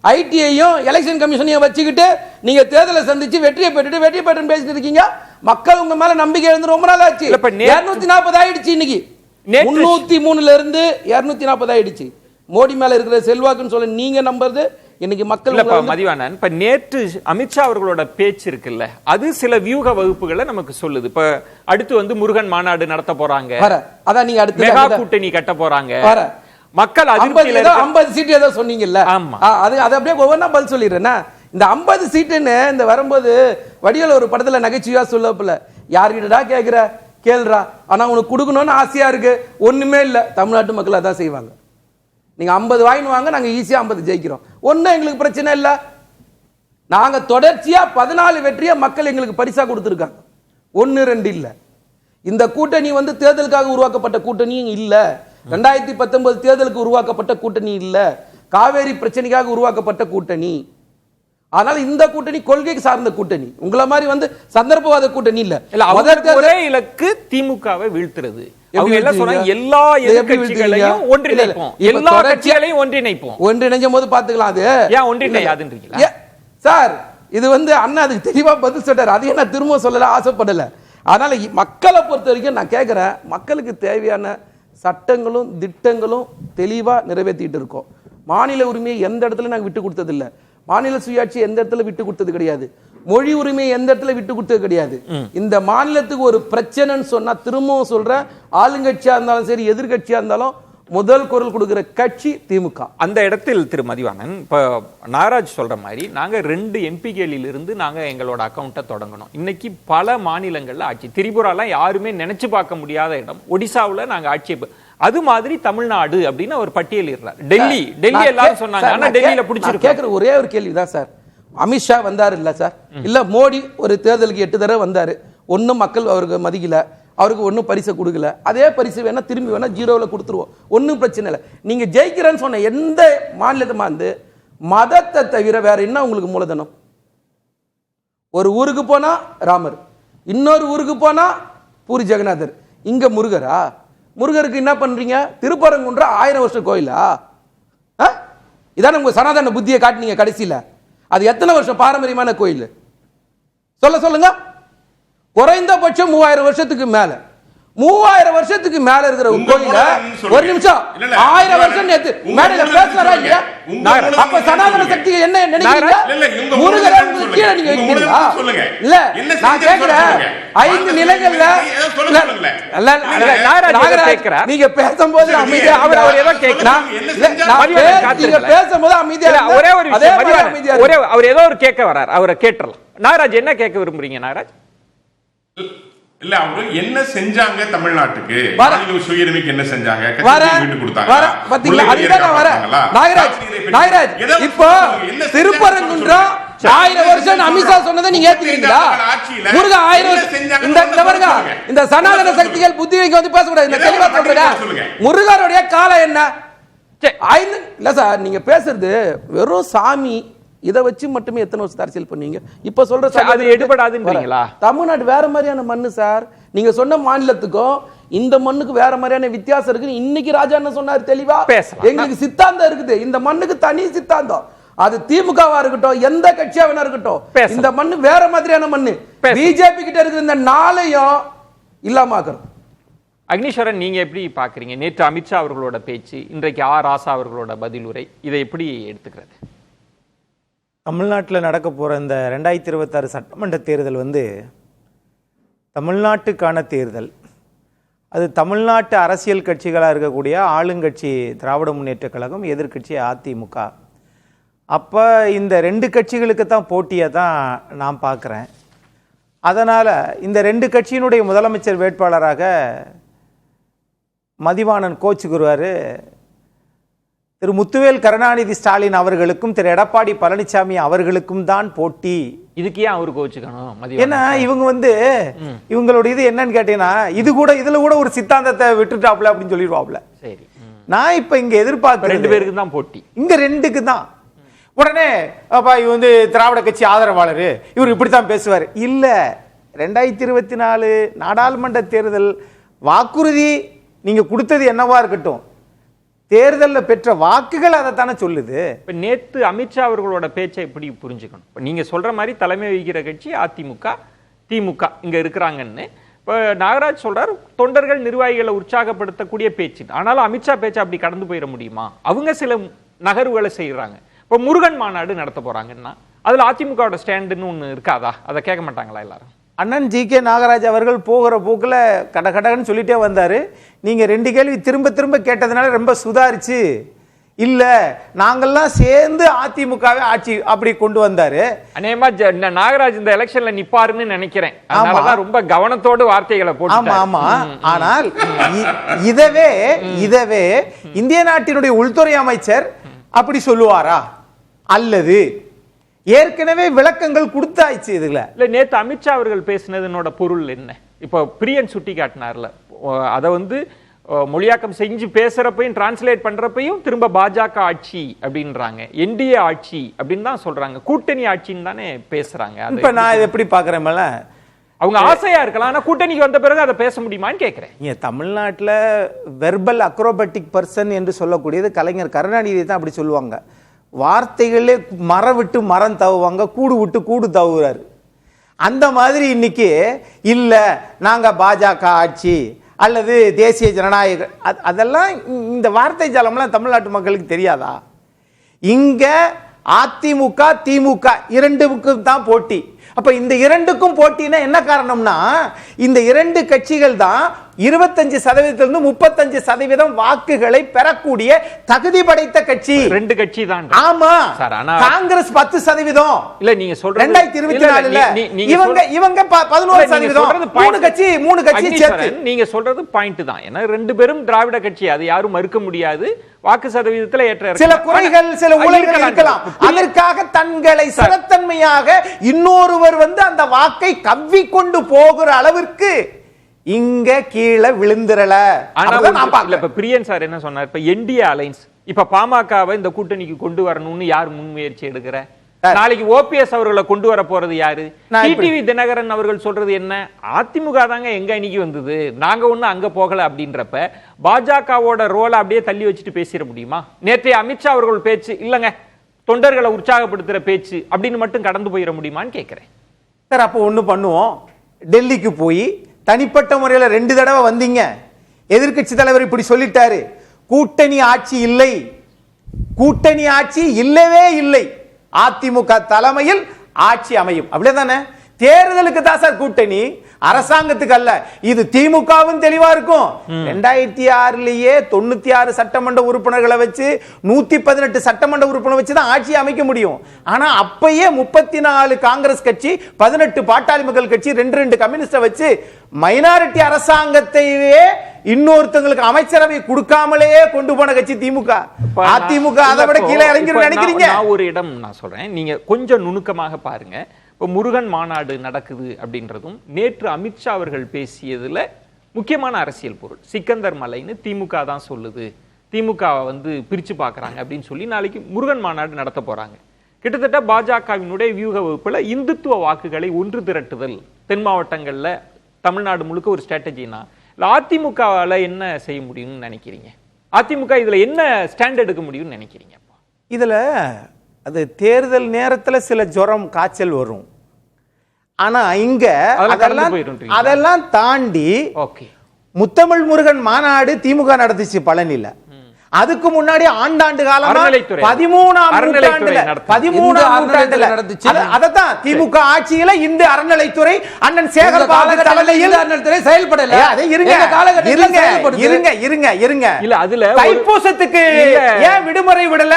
[SPEAKER 1] ஐடிஐயும் எலெக்ஷன் கமிஷனையும் வச்சுக்கிட்டு நீங்க தேர்தலை சந்திச்சு வெற்றியை பெற்றுன்னு பேசிட்டு இருக்கீங்க. மக்கள் உங்க மேல நம்பிக்கை இருந்து ரொம்ப நாள் ஆச்சு. 240 ஆயிடுச்சு. இன்னைக்கு 303ல இருந்து 240 ஆயிடுச்சு. மோடி மேல இருக்கிற செல்வாக்குன்னு சொல்ல நீங்க நம்புறது இன்னைக்கு மக்கள்.
[SPEAKER 3] மதிவாணன், இப்ப நேற்று அமித்ஷா அவர்களோட பேச்சு இருக்குல்ல, அது சில வியூக வகுப்புகளை நமக்கு சொல்லுது. இப்ப அடுத்து வந்து முருகன் மாநாடு நடத்த போறாங்க,
[SPEAKER 1] அதான் நீங்க அடுத்து
[SPEAKER 3] மெகா கூட்டணி கட்ட போறாங்க, மக்கள்
[SPEAKER 1] 50 சீட் ஏதோ சொன்னீங்கல்ல, அது அப்படியே ஒவ்வொன்றா பதில் சொல்லிடுறேன்னா. இந்த 50 சீட்டுன்னு இந்த வரும்போது வடிவேல் ஒரு படத்துல நகைச்சுவையா சொல்லப்பல, யார்கிட்டடா கேட்கிற கேள்றா, ஆனா உனக்கு கொடுக்கணும்னு ஆசையா இருக்கு, ஒண்ணுமே இல்ல. தமிழ்நாட்டு மக்கள் அதான் செய்வாங்க. நீங்க 50 வாங்கினு வாங்க, நாங்க ஈஸியா 50 ஜெயிக்கிறோம், ஒன்னும் எங்களுக்கு பிரச்சனை இல்ல. நாங்க தொடர்ச்சியா 14 வெற்றியை மக்கள் எங்களுக்கு பரிசா கொடுத்துருக்காங்க, 1-2 இல்ல. இந்த கூட்டணி வந்து தேர்தலுக்காக உருவாக்கப்பட்ட கூட்டணியும் இல்ல, 2019 தேர்தலுக்கு உருவாக்கப்பட்ட கூட்டணி இல்ல, காவேரி பிரச்சனைக்காக உருவாக்கப்பட்ட கூட்டணி. அதனால இந்த கூட்டணி கொள்கைக்கு சார்ந்த கூட்டணி, உங்கள மாதிரி வந்து சந்தர்ப்பவாத கூட்டணி இல்ல.
[SPEAKER 3] ஒரே இலக்கு திமுகவை வீழ்த்துறது. அவங்க எல்லாம் சொன்னாங்க எல்லா எதிர்க்கட்சிகளையும் ஒன்றிணைப்போம், எல்லா கட்சிகளையும் ஒன்றிணைப்போம்.
[SPEAKER 1] ஒன்றிணைக்கும் போது பாத்துக்கலாம். அது
[SPEAKER 3] ஏன் ஒன்றிணையாதுன்றீங்களா
[SPEAKER 1] சார்? இது வந்து அண்ணா அதுக்கு தெளிவா பதில் சொல்றாரு, அதையும் நான் திரும்ப சொல்லல, ஆசைப்படல. அதனால மக்களை பொறுத்த வரைக்கும் நான் கேட்கிறேன், மக்களுக்கு தேவையான சட்டங்களும் திட்டங்களும் தெளிவா நிறைவேற்றிட்டு இருக்கோம். மாநில உரிமையை எந்த இடத்துல நாங்கள் விட்டு கொடுத்தது இல்லை, மாநில சுயாட்சி எந்த இடத்துல விட்டு கொடுத்தது கிடையாது, மொழி உரிமையை எந்த இடத்துல விட்டு கொடுத்தது கிடையாது. இந்த மாநிலத்துக்கு ஒரு பிரச்சனைன்னு சொன்னா திரும்பவும் சொல்றேன், ஆளுங்கட்சியா இருந்தாலும் சரி எதிர்கட்சியா இருந்தாலும் முதல் குரல் கொடுக்கிற கட்சி திமுக.
[SPEAKER 3] அந்த இடத்தில் திரு மதிவாணன், இப்ப நாகராஜ் சொல்ற மாதிரி நாங்க 2 எம்பிகளில் இருந்து நாங்க எங்களோட அக்கௌண்ட்டை தொடங்கணும். இன்னைக்கு பல மாநிலங்கள்ல ஆட்சி, திரிபுராலாம் யாருமே நினைச்சு பார்க்க முடியாத இடம், ஒடிசாவுல நாங்க ஆட்சி, அது மாதிரி தமிழ்நாடு அப்படின்னு அவர் பட்டியலிடுறார். டெல்லி எல்லாரும் சொன்னாங்க, ஆனா டெல்லியில பிடிச்சிருக்கு.
[SPEAKER 1] கேட்கிற ஒரே ஒரு கேள்விதான் சார், அமித்ஷா வந்தாரு இல்ல சார், இல்ல மோடி ஒரு தேர்தலுக்கு 8 தடவை வந்தாரு, ஒன்னும் மக்கள் அவருக்கு மதிக்கல, அவருக்கு ஒன்னும் பரிசை கொடுக்கல, அதே பரிசு வேணா திரும்பி வேணா 0ல கொடுத்துருவோம், ஒன்னும் பிரச்சனை இல்லை. நீங்க ஜெயிக்கிறேன்னு சொன்ன எந்த மாநிலத்துமா இருந்து மதத்தை தவிர வேற என்ன உங்களுக்கு மூலதனம்? ஒரு ஊருக்கு போனா ராமர், இன்னொரு ஊருக்கு போனா பூரி ஜெகநாதர், இங்க முருகரா? முருகருக்கு என்ன பண்றீங்க? திருப்பரங்குன்ற 1000 வருஷம் கோயிலா? இதான உங்க சனாதன புத்தியை காட்டினீங்க கடைசியில. அது எத்தனை வருஷம் பாரம்பரியமான கோயில் சொல்லுங்க. குறைந்தபட்சம் 3000 வருஷத்துக்கு மேல, 3000 வருஷத்துக்கு மேல இருக்கிற கோயில ஒரு நிமிஷம் 1000 வருஷம் நேத்து மேடையில பேசுறா இல்லையா? அப்ப சனாதன சக்தி என்ன நினைக்கிறீங்க? முருகரை கீழே நீங்க வைக்கிறீங்களா? இல்ல நான் கேக்குறேன், 5 நிலைகள்ல நீங்க பேசும்போது அமைதியா, அவர் ஏதோ கேட்கிறார், நீங்க பேசும்போது அமைதியா,
[SPEAKER 3] ஒரே ஒரு அவர் ஏதோ ஒரு கேட்க வர்றார், அவரை கேட்டுறலாம். நாகராஜ் என்ன கேட்க விரும்புறீங்க? நாகராஜ்
[SPEAKER 5] இல்ல, அவங்க என்ன செஞ்சாங்க தமிழ்நாட்டுக்கு, மாநில சுயரிமைக்கு என்ன செஞ்சாங்க, வீட்டு கொடுத்தாங்க.
[SPEAKER 1] நாகராஜ் இப்போ திருப்பரங்குன்றம் 1000 வருஷம் அமித்ஷா சொன்னதை நீங்க ஏத்துக்கிறீங்களா? முருகன் 1000 வருஷம். இந்த சனாதன சக்திகள் புத்தி வந்து பேசக்கூடாது, இந்த தெளிவா சொல்றேன். முருகனுடைய காலம் என்ன? இல்ல சார், நீங்க பேசுறது வெறும் சாமி, இதை வச்சு மட்டுமே எத்தனை வருஷம் அரசியல் பண்ணீங்க? இப்ப சொல்ற
[SPEAKER 3] அது எடுபடாதுன்றீங்களா?
[SPEAKER 1] தமிழ்நாடு வேற மாதிரியான மண்ணு சார், நீங்க சொன்ன மாநிலத்துக்கும் இந்த மண்ணுக்கு வேற மாதிரியான வித்தியாசம் இருக்கு. இன்னைக்கு ராஜா என்ன சொன்னார் தெளிவா, எங்களுக்கு சித்தாந்தம் இருக்குது, இந்த மண்ணுக்கு தனி சித்தாந்தம். அது திமுகவா இருக்கட்டும், எந்த கட்சியா வேணா இருக்கட்டும், இந்த மண்ணு வேற மாதிரியான மண்ணு. பிஜேபி கிட்ட இருக்கிற இந்த நாளையும் இல்லாம ஆக்கணும்.
[SPEAKER 3] அக்னீஸ்வரன், நீங்க எப்படி பாக்குறீங்க? நேற்று அமித்ஷா அவர்களோட பேச்சு, இன்றைக்கு ராசா அவர்களோட பதிலுரை, இதை எப்படி எடுத்துக்கிறது?
[SPEAKER 6] தமிழ்நாட்டில் நடக்க போகிற இந்த 2026 சட்டமன்ற தேர்தல் வந்து தமிழ்நாட்டுக்கான தேர்தல். அது தமிழ்நாட்டு அரசியல் கட்சிகளாக இருக்கக்கூடிய ஆளுங்கட்சி திராவிட முன்னேற்றக் கழகம், எதிர்க்கட்சி அதிமுக. அப்போ இந்த 2 கட்சிகளுக்கு தான் போட்டியை தான் நான் பார்க்குறேன். அதனால் இந்த 2 கட்சியினுடைய முதலமைச்சர் வேட்பாளராக மதிவாணன் கோச்சுக்குருவார், திரு முத்துவேல் கருணாநிதி ஸ்டாலின் அவர்களுக்கும் திரு எடப்பாடி பழனிசாமி அவர்களுக்கும் தான் போட்டி.
[SPEAKER 3] இதுக்கு ஏன் அவரு கோச்சுக்கணும்?
[SPEAKER 6] ஏன்னா இவங்க இவங்களோட இது என்னன்னு கேட்டீங்கன்னா இதுல கூட ஒரு சித்தாந்தத்தை விட்டுட்டாப்ல அப்படின்னு சொல்லிடுவாப்ல.
[SPEAKER 3] சரி,
[SPEAKER 6] நான் இப்ப இங்க எதிர்பார்க்க
[SPEAKER 3] 2 பேருக்கு தான் போட்டி,
[SPEAKER 6] இங்க 2க்கு தான். உடனே அப்பா இவர் திராவிட கட்சி ஆதரவாளர், இவர் இப்படித்தான் பேசுவார். இல்ல, 2024 நாடாளுமன்ற தேர்தல் வாக்குறுதி நீங்க கொடுத்தது என்னவா இருக்கட்டும், தேர்தலில் பெற்ற வாக்குகள் அதைத்தானே சொல்லுது.
[SPEAKER 3] இப்ப நேத்து அமித்ஷா அவர்களோட பேச்சை எப்படி புரிஞ்சுக்கணும்? இப்ப நீங்க சொல்ற மாதிரி தலைமை வகிக்கிற கட்சி அதிமுக, திமுக இங்க இருக்கிறாங்கன்னு இப்ப நாகராஜ் சொல்றாரு, தொண்டர்கள் நிர்வாகிகளை உற்சாகப்படுத்தக்கூடிய பேச்சு. ஆனாலும் அமித்ஷா பேச்சு அப்படி கடந்து போயிட முடியுமா? அவங்க சில நகர்வுகளை செய்யறாங்க. இப்ப முருகன் மாநாடு நடத்த போறாங்கன்னா அதுல அதிமுகவோட ஸ்டாண்டுன்னு ஒண்ணு இருக்காதா? அதை கேட்க மாட்டாங்களா எல்லாரும்?
[SPEAKER 6] அண்ணன் ஜி.கே. நாகராஜ் அவர்கள் போகிற போக்குல கடகடன்னு சொல்லிட்டே வந்தாரு. நீங்க 2 கேள்வி திரும்ப திரும்ப கேட்டதுனால ரொம்ப சுதாரிச்சு இல்ல நாங்கெல்லாம் சேர்ந்து அதிமுகவை ஆட்சி அப்படி கொண்டு வந்தாரு.
[SPEAKER 3] அநேகமா நாகராஜ் இந்த எலெக்ஷன்ல நிப்பாருன்னு நினைக்கிறேன். அதனாலதான் ரொம்ப கவனத்தோடு வார்த்தைகளை போட்டு.
[SPEAKER 6] ஆமா, ஆனால் இதவே இந்திய நாட்டினுடைய உள்துறை அமைச்சர் அப்படி சொல்லுவாரா? அல்லது ஏற்கனவே விளக்கங்கள் கொடுத்தாச்சு இதுல.
[SPEAKER 3] இல்ல, நேத்து அமித்ஷா அவர்கள் பேசினதனோட பொருள் என்ன? இப்ப பிரியன் சுட்டி காட்டினார்ல, அதை மொழியாக்கம் செஞ்சு பேசுறப்பையும் டிரான்ஸ்லேட் பண்றப்பையும் திரும்ப பாஜக ஆட்சி அப்படின்றாங்க, என்டிஏ ஆட்சி அப்படின்னு தான் சொல்றாங்க, கூட்டணி ஆட்சின்னு தானே பேசுறாங்க.
[SPEAKER 6] இப்ப நான் இதை எப்படி பாக்குறேன்,
[SPEAKER 3] அவங்க ஆசையா இருக்கலாம், ஆனா கூட்டணிக்கு வந்த பிறகு அதை பேச முடியுமான்னு கேட்கிறேன்.
[SPEAKER 6] தமிழ்நாட்டில் வெர்பல் அக்ரோபேட்டிக் பர்சன் என்று சொல்லக்கூடியது கலைஞர் கருணாநிதி தான் அப்படி சொல்லுவாங்க. வார்த்தைகளே மரம் விட்டு மரம் தவுவாங்க, கூடு விட்டு கூடு தவுறாரு. அந்த மாதிரி இன்னைக்கு இல்ல நாங்க பாஜக ஆட்சி அல்லது தேசிய ஜனநாயக, அதெல்லாம் இந்த வார்த்தை ஜாலம்லாம் தமிழ்நாட்டு மக்களுக்கு தெரியாதா? இங்க அதிமுக திமுக 2க்கும் தான் போட்டி. அப்ப இந்த 2க்கும் போட்டினா என்ன காரணம்னா, இந்த 2 கட்சிகள் தான் 25% 35% வாக்குகளை பெறக்கூடிய தகுதி படைத்த கட்சி.
[SPEAKER 3] 2 கட்சி தான்.
[SPEAKER 6] ஆமா, காங்கிரஸ் 10%. இல்ல நீங்க சொல்றது 2024ல இவங்க 11%. மூணு கட்சி சேர்த்து
[SPEAKER 3] நீங்க சொல்றது பாயிண்ட் தான். ஏன்னா 2 பேரும் திராவிட கட்சி, அது யாரும் மறுக்க முடியாது. வாக்கு சதவீதத்தில் ஏற்ற
[SPEAKER 6] சில குறைகள் சில ஊழல்கள் இருக்கலாம். அதற்காக தங்களை சிறத்தன்மையாக இன்னொருவர் அந்த வாக்கை கவ்வி கொண்டு போகிற அளவிற்கு இங்க கீழே விழுந்துறல.
[SPEAKER 3] இப்ப பிரியன் சார் என்ன சொன்னார், இப்ப என்டிஏ அலைன்ஸ், இப்ப பாமகவை இந்த கூட்டணிக்கு கொண்டு வரணும்னு யார் முன்முயற்சி எடுக்கிற? நாளைக்கு ஓபிஎஸ் அவர்களை கொண்டு வர போறது யாரு? டிடிவி தினகரன் அவர்கள் சொல்றது என்ன? அதிமுக தாங்க எங்க அன்னைக்கு வந்தது, நாங்க ஒண்ணு அங்க போகல அப்படின்றப்ப பாஜகவோட ரோலை அப்படியே தள்ளி வச்சுட்டு பேசிட முடியுமா? நேற்றைய அமித்ஷா அவர்கள் பேச்சு இல்லங்க தொண்டர்களை உற்சாகப்படுத்துற பேச்சு அப்படின்னு மட்டும் கடந்து போயிட முடியுமான்னு கேட்கிறேன்.
[SPEAKER 6] சார் அப்போ ஒண்ணு பண்ணுவோம், டெல்லிக்கு போய் தனிப்பட்ட முறையில் 2 தடவை வந்தீங்க, எதிர்க்கட்சி தலைவர் இப்படி சொல்லிட்டாரு, கூட்டணி ஆட்சி இல்லை, கூட்டணி ஆட்சி இல்லவே இல்லை, அதிமுக தலைமையில் ஆட்சி அமையும், அப்படிதானே? தேர்தலுக்கு தான் சார் கூட்டணி, அரசாங்கத்துக்கு அல்ல. இது திமுகவும் தெளிவா இருக்கும். 2006லயே 96 சட்டமன்ற உறுப்பினர்களை வச்சு 118 சட்டமன்ற உறுப்பினர் வச்சு தான் ஆட்சி அமைக்க முடியும். ஆனா அப்பயே 34 காங்கிரஸ் கட்சி, 18 பாட்டாளி மக்கள் கட்சி, 2 கம்யூனிஸ்ட வச்சு மைனாரிட்டி அரசாங்கத்தையே இன்னொருத்தங்களுக்கு அமைச்சரவை கொடுக்காமலேயே கொண்டு போன கட்சி திமுக. அதிமுக அதை விட கீழே இறங்கி நினைக்கிறீங்க?
[SPEAKER 3] ஒரு இடம் நான் சொல்றேன், நீங்க கொஞ்சம் நுணுக்கமாக பாருங்க. இப்போ முருகன் மாநாடு நடக்குது அப்படின்றதும் நேற்று அமித்ஷா அவர்கள் பேசியதுல முக்கியமான அரசியல் பொருள். சிக்கந்தர் மலைன்னு திமுக தான் சொல்லுது, திமுக பிரிச்சு பார்க்கறாங்க அப்படின்னு சொல்லி நாளைக்கு முருகன் மாநாடு நடத்த போறாங்க. கிட்டத்தட்ட பாஜகவினுடைய வியூக வகுப்புல இந்துத்துவ வாக்குகளை ஒன்று திரட்டுதல் தென் மாவட்டங்கள்ல தமிழ்நாடு முழுக்க ஒரு ஸ்ட்ராட்டஜினா, அதிமுகவால என்ன செய்ய முடியும்னு நினைக்கிறீங்க? அதிமுக இதுல என்ன ஸ்டாண்ட் எடுக்க முடியும்னு நினைக்கிறீங்க?
[SPEAKER 6] இதுல அது தேர்தல் நேரத்தில் சில ஜுரம் காய்ச்சல் வரும். ஆனா இங்க அதெல்லாம் தாண்டி முத்தமிழ் முருகன் மாநாடு திமுக நடந்துச்சு பழனில. அதுக்கு முன்னாடி ஆண்டாண்டு காலமா 13ஆம் நூற்றாண்டுல அதத்தான் திமுக ஆட்சியில இந்த அறநிலைத்துறை அண்ணன் சேகர் பாபு தலைமையில் செயல்படல. இருங்க
[SPEAKER 3] இல்ல அதுல
[SPEAKER 6] தைப்பூசத்துக்கு ஏன் விடுமுறை விடல?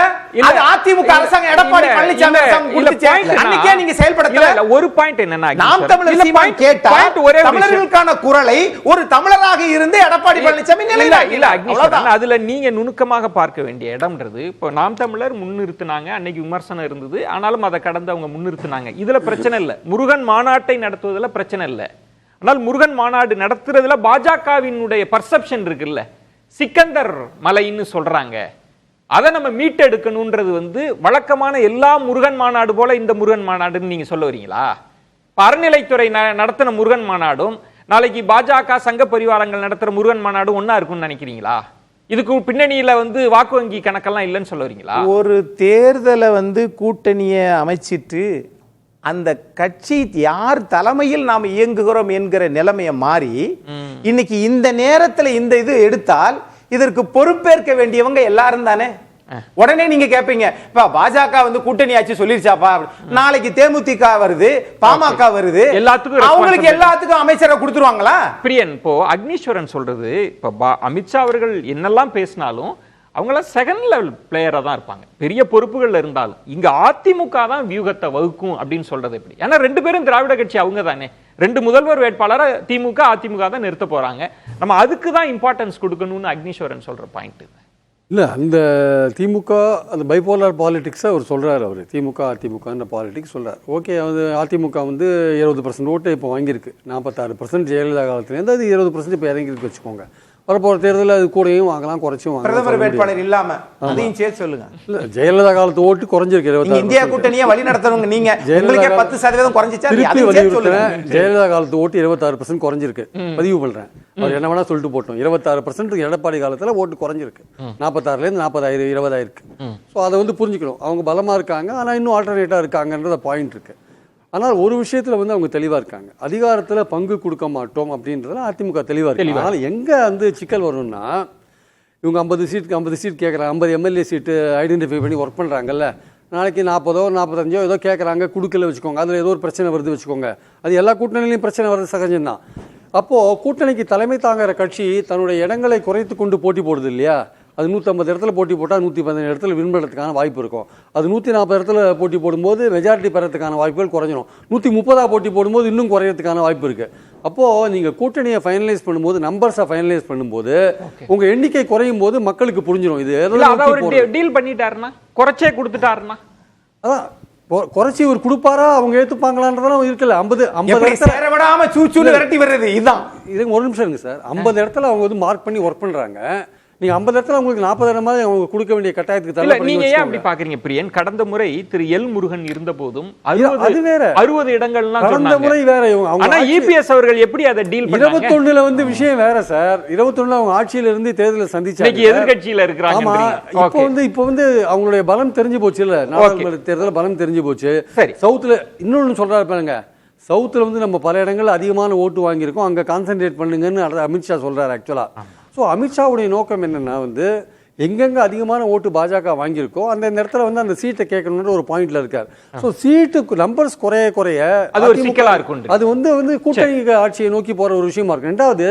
[SPEAKER 6] அது அதிமுக அரசாங்கம் எடப்பாடி பழனிசாமி அன்னைக்கே நீங்க செயல்படல.
[SPEAKER 3] ஒரு பாயிண்ட் என்னன்னா,
[SPEAKER 6] நாம் தமிழர் சீமான் கேட்டா தமிழர்களுக்கான குரலை ஒரு தமிழராக இருந்து எடப்பாடி பழனிசாமி
[SPEAKER 3] இல்ல அதுல நீங்க நுணுக்க நுணுக்கமாக பார்க்க வேண்டிய இடம்ன்றது இப்போ நாம் தமிழர் முன்னிறுத்தினாங்க, அன்னைக்கு விமர்சனம் இருந்தது, ஆனாலும் அதை கடந்து அவங்க முன்னிறுத்தினாங்க. இதுல பிரச்சனை இல்லை, முருகன் மாநாட்டை நடத்துவதில் பிரச்சனை இல்லை. ஆனால் முருகன் மாநாடு நடத்துறதுல பாஜகவினுடைய பர்செப்ஷன் இருக்குல்ல, சிக்கந்தர் மலைன்னு சொல்றாங்க, அதை நம்ம மீட்டெடுக்கணும்ன்றது வந்து வழக்கமான எல்லா முருகன் மாநாடு போல இந்த முருகன் மாநாடுன்னு நீங்க சொல்ல வரீங்களா? அறநிலைத்துறை நடத்தின முருகன் மாநாடும் நாளைக்கு பாஜக சங்க பரிவாரங்கள் நடத்துற முருகன் மாநாடு ஒன்னா இருக்கும்னு நினைக்கிறீங்களா? இதுக்கு பின்னணியில வந்து வாக்கு வங்கி கணக்கெல்லாம் இல்லைன்னு சொல்ல வரீங்களா?
[SPEAKER 6] ஒரு தேர்தலை வந்து கூட்டணியை அமைச்சிட்டு அந்த கட்சி யார் தலைமையில் நாம் இயங்குகிறோம் என்கிற நிலைமையை மாறி இன்னைக்கு இந்த நேரத்தில் இந்த இது எடுத்தால் இதற்கு பொறுப்பேற்க வேண்டியவங்க எல்லாரும் தானே. உடனே நீங்க கேட்பீங்க, பாஜக வந்து கூட்டணி ஆட்சி சொல்லிருச்சாப்பா, நாளைக்கு தேமுதிக வருது, பாமக வருது, அவங்களுக்கு எல்லாத்துக்கும் அமைச்சரை கொடுத்துருவாங்களா?
[SPEAKER 3] பிரியன், இப்போ அக்னீஸ்வரன் சொல்றது, இப்போ அமித்ஷா அவர்கள் என்னெல்லாம் பேசினாலும் அவங்களாம் செகண்ட் லெவல் பிளேயரா தான் இருப்பாங்க, பெரிய பொறுப்புகள் இருந்தாலும். இங்க அதிமுக தான் வியூகத்தை வகுக்கும் அப்படின்னு சொல்றது எப்படி? ஏன்னா 2 பேரும் திராவிட கட்சி, அவங்க தானே 2 முதல்வர் வேட்பாளரை திமுக அதிமுக தான் நிறுத்த போறாங்க. நம்ம அதுக்கு தான் இம்பார்ட்டன்ஸ் கொடுக்கணும்னு அக்னீஸ்வரன் சொல்ற பாயிண்ட்
[SPEAKER 4] இல்லை. அந்த திமுக அந்த பைபோலார் பாலிடிக்ஸை அவர் சொல்கிறார். அவர் திமுக அதிமுகன்ற பாலிடிக்ஸ் சொல்கிறார். ஓகே, அது அதிமுக வந்து 20% ஓட்டு இப்போ வாங்கியிருக்கு. 46% ஜெயலலிதா காலத்துலேருந்து அது 20% இப்போ இறங்கிருக்கு வச்சுக்கோங்க. வரப்போகிற தேர்தலில் அது கூடயும் வாங்கலாம், குறைச்சும் வாங்கலாம்.
[SPEAKER 6] பிரதமர் வேட்பாளர் இல்லாம அதையும் சேர்த்து சொல்லுங்க.
[SPEAKER 4] இல்லை, ஜெயலலிதா காலத்து ஓட்டு குறைஞ்சிருக்கு. 26
[SPEAKER 6] இந்தியா கூட்டணியை வழி நடத்துறவங்க நீங்க, உங்களுக்கு 10% குறைஞ்சிச்சா?
[SPEAKER 4] திருப்பி வலியுறுத்துறேன், ஜெயலலிதா காலத்து ஓட்டு 26% குறைஞ்சிருக்கு. பதிவு பண்றேன், அவர் என்ன வேணா சொல்லிட்டு போட்டோம். 26% எடப்பாடி காலத்துல ஓட்டு குறைஞ்சிருக்கு. 46லேருந்து 40 20 இருக்கு. ஸோ அதை வந்து புரிஞ்சுக்கணும். அவங்க பலமா இருக்காங்க, ஆனா இன்னும் ஆல்டர்னேட்டா இருக்காங்கன்ற பாயிண்ட் இருக்கு. ஆனால் ஒரு விஷயத்துல வந்து அவங்க தெளிவா இருக்காங்க, அதிகாரத்துல பங்கு கொடுக்க மாட்டோம் அப்படின்றதுல அதிமுக தெளிவா இருக்கு. அதனால எங்க வந்து சிக்கல் வரும்னா, இவங்க 50 சீட் கேட்குறாங்க, 50 எம்எல்ஏ சீட்டு ஐடென்டிஃபை பண்ணி ஒர்க் பண்றாங்கல்ல, நாளைக்கு 40 45 ஏதோ கேட்குறாங்க, கொடுக்கல வச்சுக்கோங்க, அதில் ஏதோ ஒரு பிரச்சனை வருது வச்சுக்கோங்க. அது எல்லா கூட்டணியிலையும் பிரச்சனை வருது, சகஜம்தான். அப்போது கூட்டணிக்கு தலைமை தாங்குற கட்சி தன்னுடைய இடங்களை குறைத்து கொண்டு போட்டி போடுது இல்லையா? அது 150 இடத்துல போட்டி போட்டால் 115 இடத்துல வின் பண்ணுறதுக்கான வாய்ப்பு இருக்கும். அது 140 இடத்துல போட்டி போடும்போது மெஜாரிட்டி பெறத்துக்கான வாய்ப்புகள் குறைஞ்சிடும். 130 போட்டி போடும்போது இன்னும் குறையிறதுக்கான வாய்ப்பு இருக்குது. அப்போது நீங்கள் கூட்டணியை ஃபைனலைஸ் பண்ணும்போது, நம்பர்ஸை ஃபைனலைஸ் பண்ணும்போது உங்கள் எண்ணிக்கை குறையும் போது மக்களுக்கு புரிஞ்சிடும். இது
[SPEAKER 3] டீல் பண்ணிட்டாருன்னா, குறைச்சே கொடுத்துட்டாருன்னா,
[SPEAKER 4] அதான் குறைச்சி ஒரு கொடுப்பாரா, அவங்க ஏற்றுப்பாங்களான்றதெல்லாம் இருக்குல்ல. 50
[SPEAKER 6] விடாம சூச்சூன்னு விரட்டி வர்றது இதுதான்.
[SPEAKER 4] இது ஒரு நிமிஷம் இருங்க சார். 50 இடத்துல அவங்க வந்து மார்க் பண்ணி ஒர்க் பண்ணுறாங்க. நீங்க 50 இடத்துல உங்களுக்கு 40 இடமாவது அவங்க கொடுக்க வேண்டிய கட்டாயத்துக்கு தள்ள.
[SPEAKER 3] நீங்க ஏன் அப்படி பாக்குறீங்க பிரியன்? கடந்த முறை திரு எல் முருகன் இருந்த போதும் 60 இடங்கள்லாம்
[SPEAKER 4] கடந்த முறை வேற.
[SPEAKER 3] ஆனா இபிஎஸ் அவர்கள் எப்படி அதை டீல் பண்ணாங்க?
[SPEAKER 4] 21ல வந்து விஷயம் வேற சார். 21ல அவங்க ஆட்சியில இருந்து தேர்தலை சந்திச்சாங்க.
[SPEAKER 3] இன்னைக்கு எதிர்க்கட்சியில இருக்காங்க.
[SPEAKER 4] ஆமா, இப்போ வந்து அவங்களுடைய பலம் தெரிஞ்சு போச்சு இல்ல, நாடாளுமன்ற தேர்தல பலம் தெரிஞ்சு போச்சு. சவுத்துல இன்னொன்னு சொல்றாரு பாருங்க, சவுத்துல வந்து நம்ம பல இடங்கள்ல அதிகமான ஓட்டு வாங்கியிருக்கோம், அங்க கான்சென்ட்ரேட் பண்ணுங்கன்னு அமித்ஷா சொல்றாரு ஆக்சுவலா. ஸோ அமித்ஷாவுடைய நோக்கம் என்னன்னா வந்து எங்கெங்க அதிகமான ஓட்டு பாஜக வாங்கியிருக்கோ அந்த இடத்துல வந்து அந்த சீட்டை கேட்கணுன்ற ஒரு பாயிண்ட்ல இருக்காரு. ஸோ சீட்டு நம்பர்ஸ் குறைய
[SPEAKER 3] அது ஒரு சிக்கலா இருக்கும்.
[SPEAKER 4] அது வந்து கூட்டணி ஆட்சியை நோக்கி போற ஒரு விஷயமா இருக்கு. ரெண்டாவது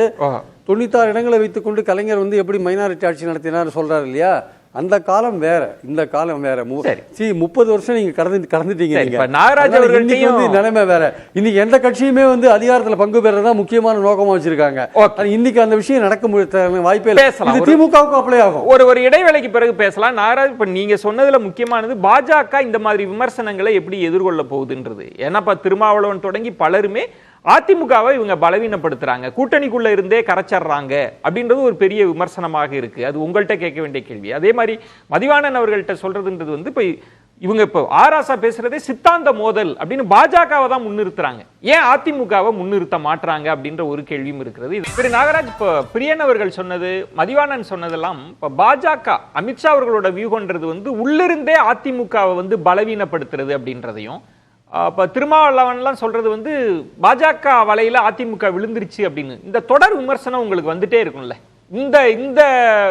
[SPEAKER 4] 96 இடங்களை வைத்துக்கொண்டு கலைஞர் வந்து எப்படி மைனாரிட்டி ஆட்சி நடத்தினார் சொல்றாரு இல்லையா, அந்த காலம் வேற, இந்த காலம் வேற. 30 வருஷம் நீங்க கடந்துட்டீங்க. நிலைமை வேற. இன்னைக்கு எந்த கட்சியுமே வந்து அதிகாரத்துல பங்கு பெறதான் முக்கியமான நோக்கமா வச்சிருக்காங்க. இன்னைக்கு அந்த விஷயம் நடக்க முடிய வாய்ப்பே இல்லை. திமுகவுக்கு அப்ளை ஆகும்.
[SPEAKER 3] ஒரு இடைவேளைக்கு பிறகு பேசலாம். நாகராஜ், இப்ப நீங்க சொன்னதுல முக்கியமானது பாஜக இந்த மாதிரி விமர்சனங்களை எப்படி எதிர்கொள்ள போகுதுன்றது. ஏன்னா திருமாவளவன் தொடங்கி பலருமே அதிமுகவை இவங்க பலவீனப்படுத்துறாங்க, கூட்டணிக்குள்ள இருந்தே கரைச்சறாங்க அப்படின்றது ஒரு பெரிய விமர்சனமாக இருக்கு. அது உங்கள்கிட்ட கேட்க வேண்டிய கேள்வி. அதே மாதிரி மதிவாணன் அவர்கள்ட்ட சொல்றதுன்றது வந்து இப்ப இவங்க இப்போ ஆராசா பேசுறதே சித்தாந்த மோதல் அப்படின்னு பாஜகவை தான் முன்னிறுத்துறாங்க. ஏன் அதிமுகவை முன்னிறுத்த மாட்டாங்க அப்படின்ற ஒரு கேள்வியும் இருக்கிறது. இது நாகராஜ், இப்போ பிரியன் அவர்கள் சொன்னது, மதிவாணன் சொன்னதெல்லாம் இப்போ பாஜக அமித்ஷா அவர்களோட வியூகன்றது வந்து உள்ளிருந்தே அதிமுகவை வந்து பலவீனப்படுத்துறது அப்படின்றதையும், இப்போ திருமாவளவன்லாம் சொல்றது வந்து பாஜக வலையில அதிமுக விழுந்துருச்சு அப்படின்னு, இந்த தொடர் விமர்சனம் உங்களுக்கு வந்துட்டே இருக்கும்ல. இந்த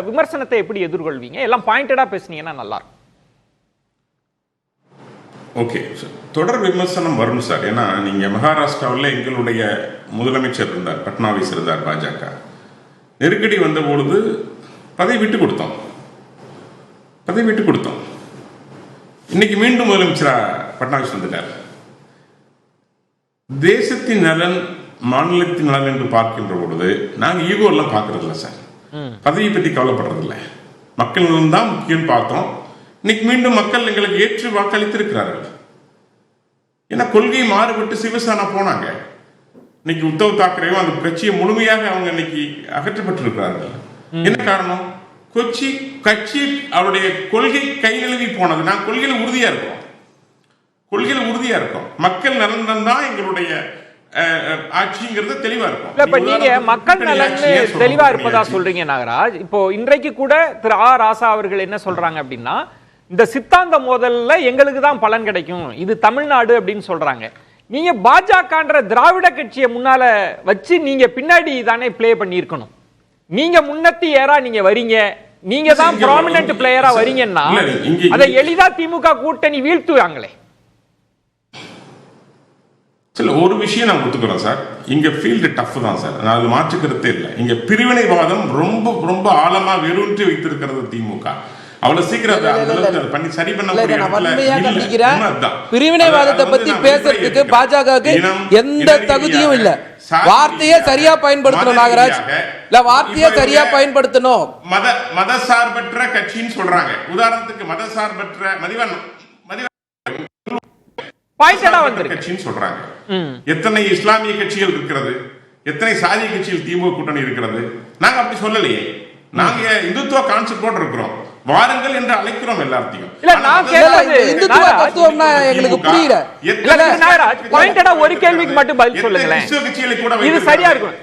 [SPEAKER 3] விமர்சனத்தை எப்படி எதிர்கொள்வீங்க? எல்லாம் பாயிண்டடா பேசுனீங்கன்னா நல்லா இருக்கும்.
[SPEAKER 5] ஓகே சார், தொடர் விமர்சனம் வரும் சார். ஏன்னா நீங்க மகாராஷ்டிராவில் எங்களுடைய முதலமைச்சர் இருந்தார், பட்னாவிஸ் இருந்தார். பாஜக நெருக்கடி வந்த பொழுது பதவி விட்டு கொடுத்தோம். இன்னைக்கு மீண்டும் முதலமைச்சரா பட்னாவிஸ் வந்துட்டார். தேசத்தின் நலன், மாநிலத்தின் நலன் என்று பார்க்கின்ற பொழுது நாங்கள் ஈகோ எல்லாம் பார்க்கறது இல்லை சார். பதவியை பற்றி கவலைப்படுறது இல்லை. மக்கள் நலன் தான் முக்கியம் பார்த்தோம். இன்னைக்கு மீண்டும் மக்கள் எங்களுக்கு ஏற்று வாக்களித்திருக்கிறார்கள். ஏன்னா கொள்கை மாறுபட்டு சிவசேனா போனாங்க. இன்னைக்கு உத்தவ் தாக்கரேவும் அந்த கட்சியை முழுமையாக அவங்க இன்னைக்கு அகற்றப்பட்டிருக்கிறார்கள். என்ன காரணம்? கட்சி அவருடைய கொள்கை கை நழுவி போனது. நான் கொள்கையில உறுதியா இருக்கோம். மக்கள் நலன் தான் எங்களுடைய ஆட்சிங்கிறது தெளிவா இருக்கும்.
[SPEAKER 3] இப்ப நீங்க மக்கள் நலன் தெளிவா இருப்பதா சொல்றீங்க நாகராஜ். இப்போ இன்றைக்கு கூட திரு ஆ ராசா அவர்கள் என்ன சொல்றாங்க அப்படின்னா, இந்த சித்தாந்த மோதல்ல எங்களுக்கு தான் பலன் கிடைக்கும், இது தமிழ்நாடு அப்படின்னு சொல்றாங்க. நீங்க பாஜகன்ற திராவிட கட்சியை முன்னால வச்சு நீங்க பின்னாடி தானே பிளே பண்ணியிருக்கணும். நீங்க முன்னத்தி ஏறா நீங்க வரீங்க, நீங்க தான் ப்ராமினன்ட் பிளேயரா வரீங்கன்னா அதை எளிதா திமுக கூட்டணி வீழ்த்துவாங்களே.
[SPEAKER 5] ஒரு விஷயம் நான் ஒத்துக்கிறேன் சார், இங்க ஃபீல்டு டஃப் தான் சார், நான் அது மாற்றுக்கிறதே இல்லை. இங்க பிரிவினைவாதம் ரொம்ப ரொம்ப ஆழமா வெறுன்றி வைத்திருக்கிறது திமுக. அவ்வளவு சீக்கிரம் பண்ணி சரி பண்ண
[SPEAKER 1] பிரிவினைவாதத்தை பத்தி பேசுறதுக்கு பாஜகவுக்கு எந்த தகுதியும் இல்ல. வார்த்தையே சரியா பயன்படுத்தணும் நாகராஜ், இல்ல வார்த்தையே சரியா பயன்படுத்தணும்.
[SPEAKER 5] மதசார்பற்ற கட்சின்னு சொல்றாங்க. உதாரணத்துக்கு மதசார்பற்ற கட்சின்னு சொல்றாங்க. எத்தனை இஸ்லாமிய கட்சிகள் இருக்கிறது, எத்தனை சாதிய கட்சிகள் திமுக கூட்டணி இருக்கிறது. நாங்க அப்படி சொல்லலையே, நாங்க இந்துத்துவ கான்செப்டோட இருக்கிறோம். வாருங்கள் என்று அழைக்கிறோம் எல்லாத்தையும்.
[SPEAKER 1] இந்துத்துவ தத்துவம்னா எங்களுக்கு புரியல.
[SPEAKER 3] ஒரு கேள்விக்கு மட்டும் பதில் சொல்லுங்களேன், இது சரியா இருக்கும்.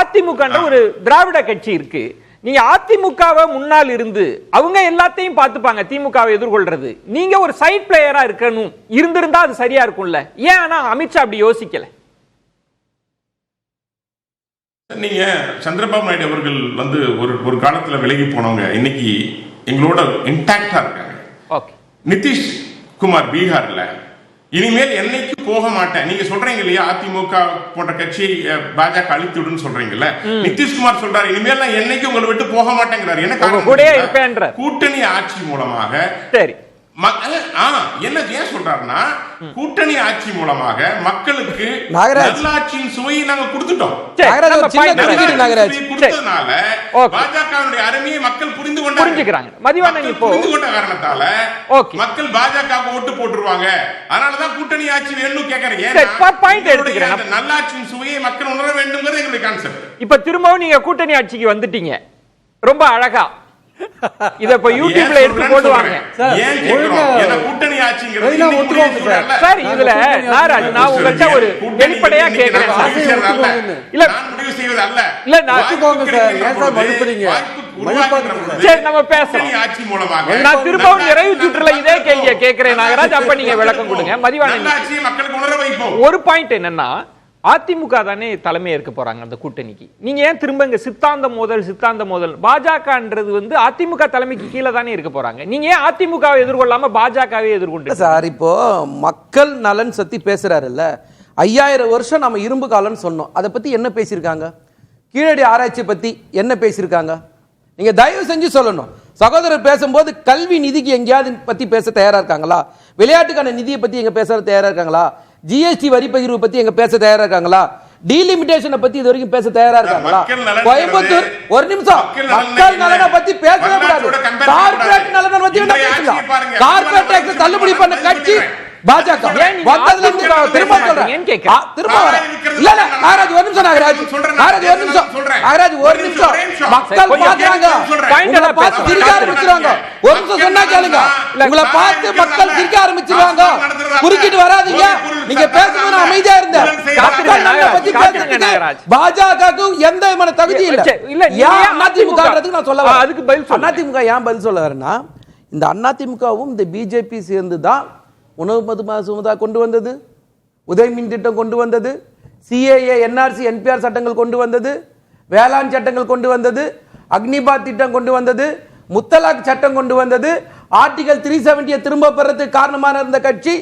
[SPEAKER 3] அதிமுக ஒரு திராவிட கட்சி இருக்கு, நீங்க அதிமுகவை முன்னால் இருந்து அவங்க எல்லாத்தையும் பார்த்துப்பாங்க திமுகவை எதிர்கொள்றது. நீங்க ஒரு சைட் பிளேயரா இருக்கணும், இருந்திருந்தா அது சரியா இருக்கும்ல. ஏன் ஆனா அமித்ஷா அப்படி யோசிக்கல?
[SPEAKER 5] நீங்க சந்திரபாபு நாயுடு அவர்கள் வந்து ஒரு காலத்துல விலகி போனவங்க இன்னைக்கு எங்களோட இன்டாக்டா இருக்காங்க. நிதிஷ் குமார் பீகார்ல இனிமேல் என்னைக்கு போக மாட்டேன் நீங்க சொல்றீங்க இல்லையா, அதிமுக போன்ற கட்சி பாஜக அழித்துடுன்னு சொல்றீங்கல்ல. நிதிஷ்குமார் சொல்றாரு இனிமேல் நான் என்னைக்கு உங்களை விட்டு போக மாட்டேங்கிறாரு. என்ன கூட்டணி ஆட்சி மூலமாக சரி என்ன ஏன் சொல்றாருன்னா, கூட்டணி ஆட்சி மூலமாக மக்களுக்கு நல்லாட்சியின் சுவையை நாங்க கொடுத்துட்டோம். கொடுத்ததுனால பாஜகவுடைய அருமையை மக்கள் புரிந்து கொண்டாங்க. புரிந்து கொண்ட காரணத்தால மக்கள் பாஜக ஓட்டு போட்டுருவாங்க. அதனாலதான் கூட்டணி ஆட்சி வேணும்னு கேக்குறீங்க. நல்லாட்சியின் சுவையை மக்கள் உணர வேண்டும் எங்களுடைய கான்செப்ட்.
[SPEAKER 3] இப்ப திரும்பவும் நீங்க கூட்டணி ஆட்சிக்கு வந்துட்டீங்க, ரொம்ப அழகா. இத இப்ப யூடியூப்ல எடுத்து போடுவாங்க.
[SPEAKER 5] கூட்டணி ஆட்சிங்கிறது
[SPEAKER 3] சார், இதுல நாராஜ் நான் உங்கள்ட்ட ஒரு வெளிப்படையா கேக்குறேன். இல்ல நான் முடிவு செய்வது அல்ல, இல்ல சரி நம்ம பேசலாம். ஆட்சி மூலமாக நான் திரும்பவும் நிறைவு சுற்றுல இதே கேள்வியை கேட்கிறேன் நாகராஜ், அப்ப நீங்க விளக்கம் கொடுங்க. மதிவாணன் மக்களுக்கு உணர வைப்போம். ஒரு பாயிண்ட் என்னன்னா, அதிமுக தானே தலைமை ஏற்க போறாங்க அந்த கூட்டணிக்கு. நீங்க ஏன் திரும்ப இங்க சித்தாந்த மோதல் பாஜகன்றது வந்து அதிமுக தலைமைக்கு கீழே தானே இருக்க போறாங்க. நீங்க ஏன் அதிமுகவை எதிர்கொள்ளாம பாஜகவை எதிர்கொண்டு
[SPEAKER 1] சார்? இப்போ மக்கள் நலன் சத்தி பேசுறாருல்ல, 5000 வருஷம் நம்ம இரும்பு காலம்னு சொன்னோம். அதை பத்தி என்ன பேசியிருக்காங்க? கீழடி ஆராய்ச்சி பத்தி என்ன பேசியிருக்காங்க? நீங்க தயவு செஞ்சு சொல்லணும். சகோதரர் பேசும்போது கல்வி நிதிக்கு எங்கேயாவது பத்தி பேச தயாரா இருக்காங்களா? விளையாட்டுக்கான நிதியை பத்தி எங்க பேச தயாரா இருக்காங்களா? ஜிஎஸ்டி வரி பகிர்வு பத்தி எங்க பேச தயாரா இருக்காங்களா? டீலிமிட்டேஷனை பத்தி இது வரைக்கும் பேச தயாரா இருக்காங்களா? கோயம்புத்தூர் ஒரு நிமிஷம், மக்கள் நலனை பத்தி பேசவே கூடாது. கார்ப்பரேட் நலனை பத்தி என்ன பேசலாம்? கார்ப்பரேட் டாக்ஸ் தள்ளுபடி பண்ண கட்சி பாஜக. வந்ததுல இருந்து திரும்ப சொல்றேன், திரும்ப வரேன். இல்ல இல்ல நாகராஜ் ஒரு நிமிஷம், நாகராஜ் ஒரு நிமிஷம், நாகராஜ் ஒரு நிமிஷம். மக்கள் பாக்குறாங்க, உங்களை பார்த்து சிரிக்க ஆரம்பிச்சிருவாங்க. ஒரு நிமிஷம் சொன்னா கேளுங்க, உங்களை பார்த்து மக்கள் சிரிக்க ஆரம்பிச்சிருவாங்க. குறுக்கிட்டு வராதீங்க. நீங்க பேசும்போது அமைதியா இருந்த பத்தி பேசுறதுக்கு பாஜகவுக்கு எந்த விதமான தகுதி இல்ல. ஏன் அதிமுகன்றதுக்கு நான் சொல்ல வரேன். அதுக்கு பதில் அதிமுக ஏன் பதில் சொல்ல வரேன்னா, இந்த அதிமுகவும் இந்த பிஜேபி சேர்ந்து தான் உணவு மதுமாசுமதா கொண்டு வந்தது, உதயமின் திட்டம் கொண்டு வந்தது, சிஏஏ என்ஆர்சி என்பிஆர் சட்டங்கள் கொண்டு வந்தது, வேளாண் சட்டங்கள் கொண்டு வந்தது, அக்னிபாத் திட்டம் கொண்டு வந்தது, முத்தலாக் சட்டம் கொண்டு வந்தது, ஆர்டிகல் 370 திரும்ப பெறதுக்கு காரணமான இருந்த கட்சி.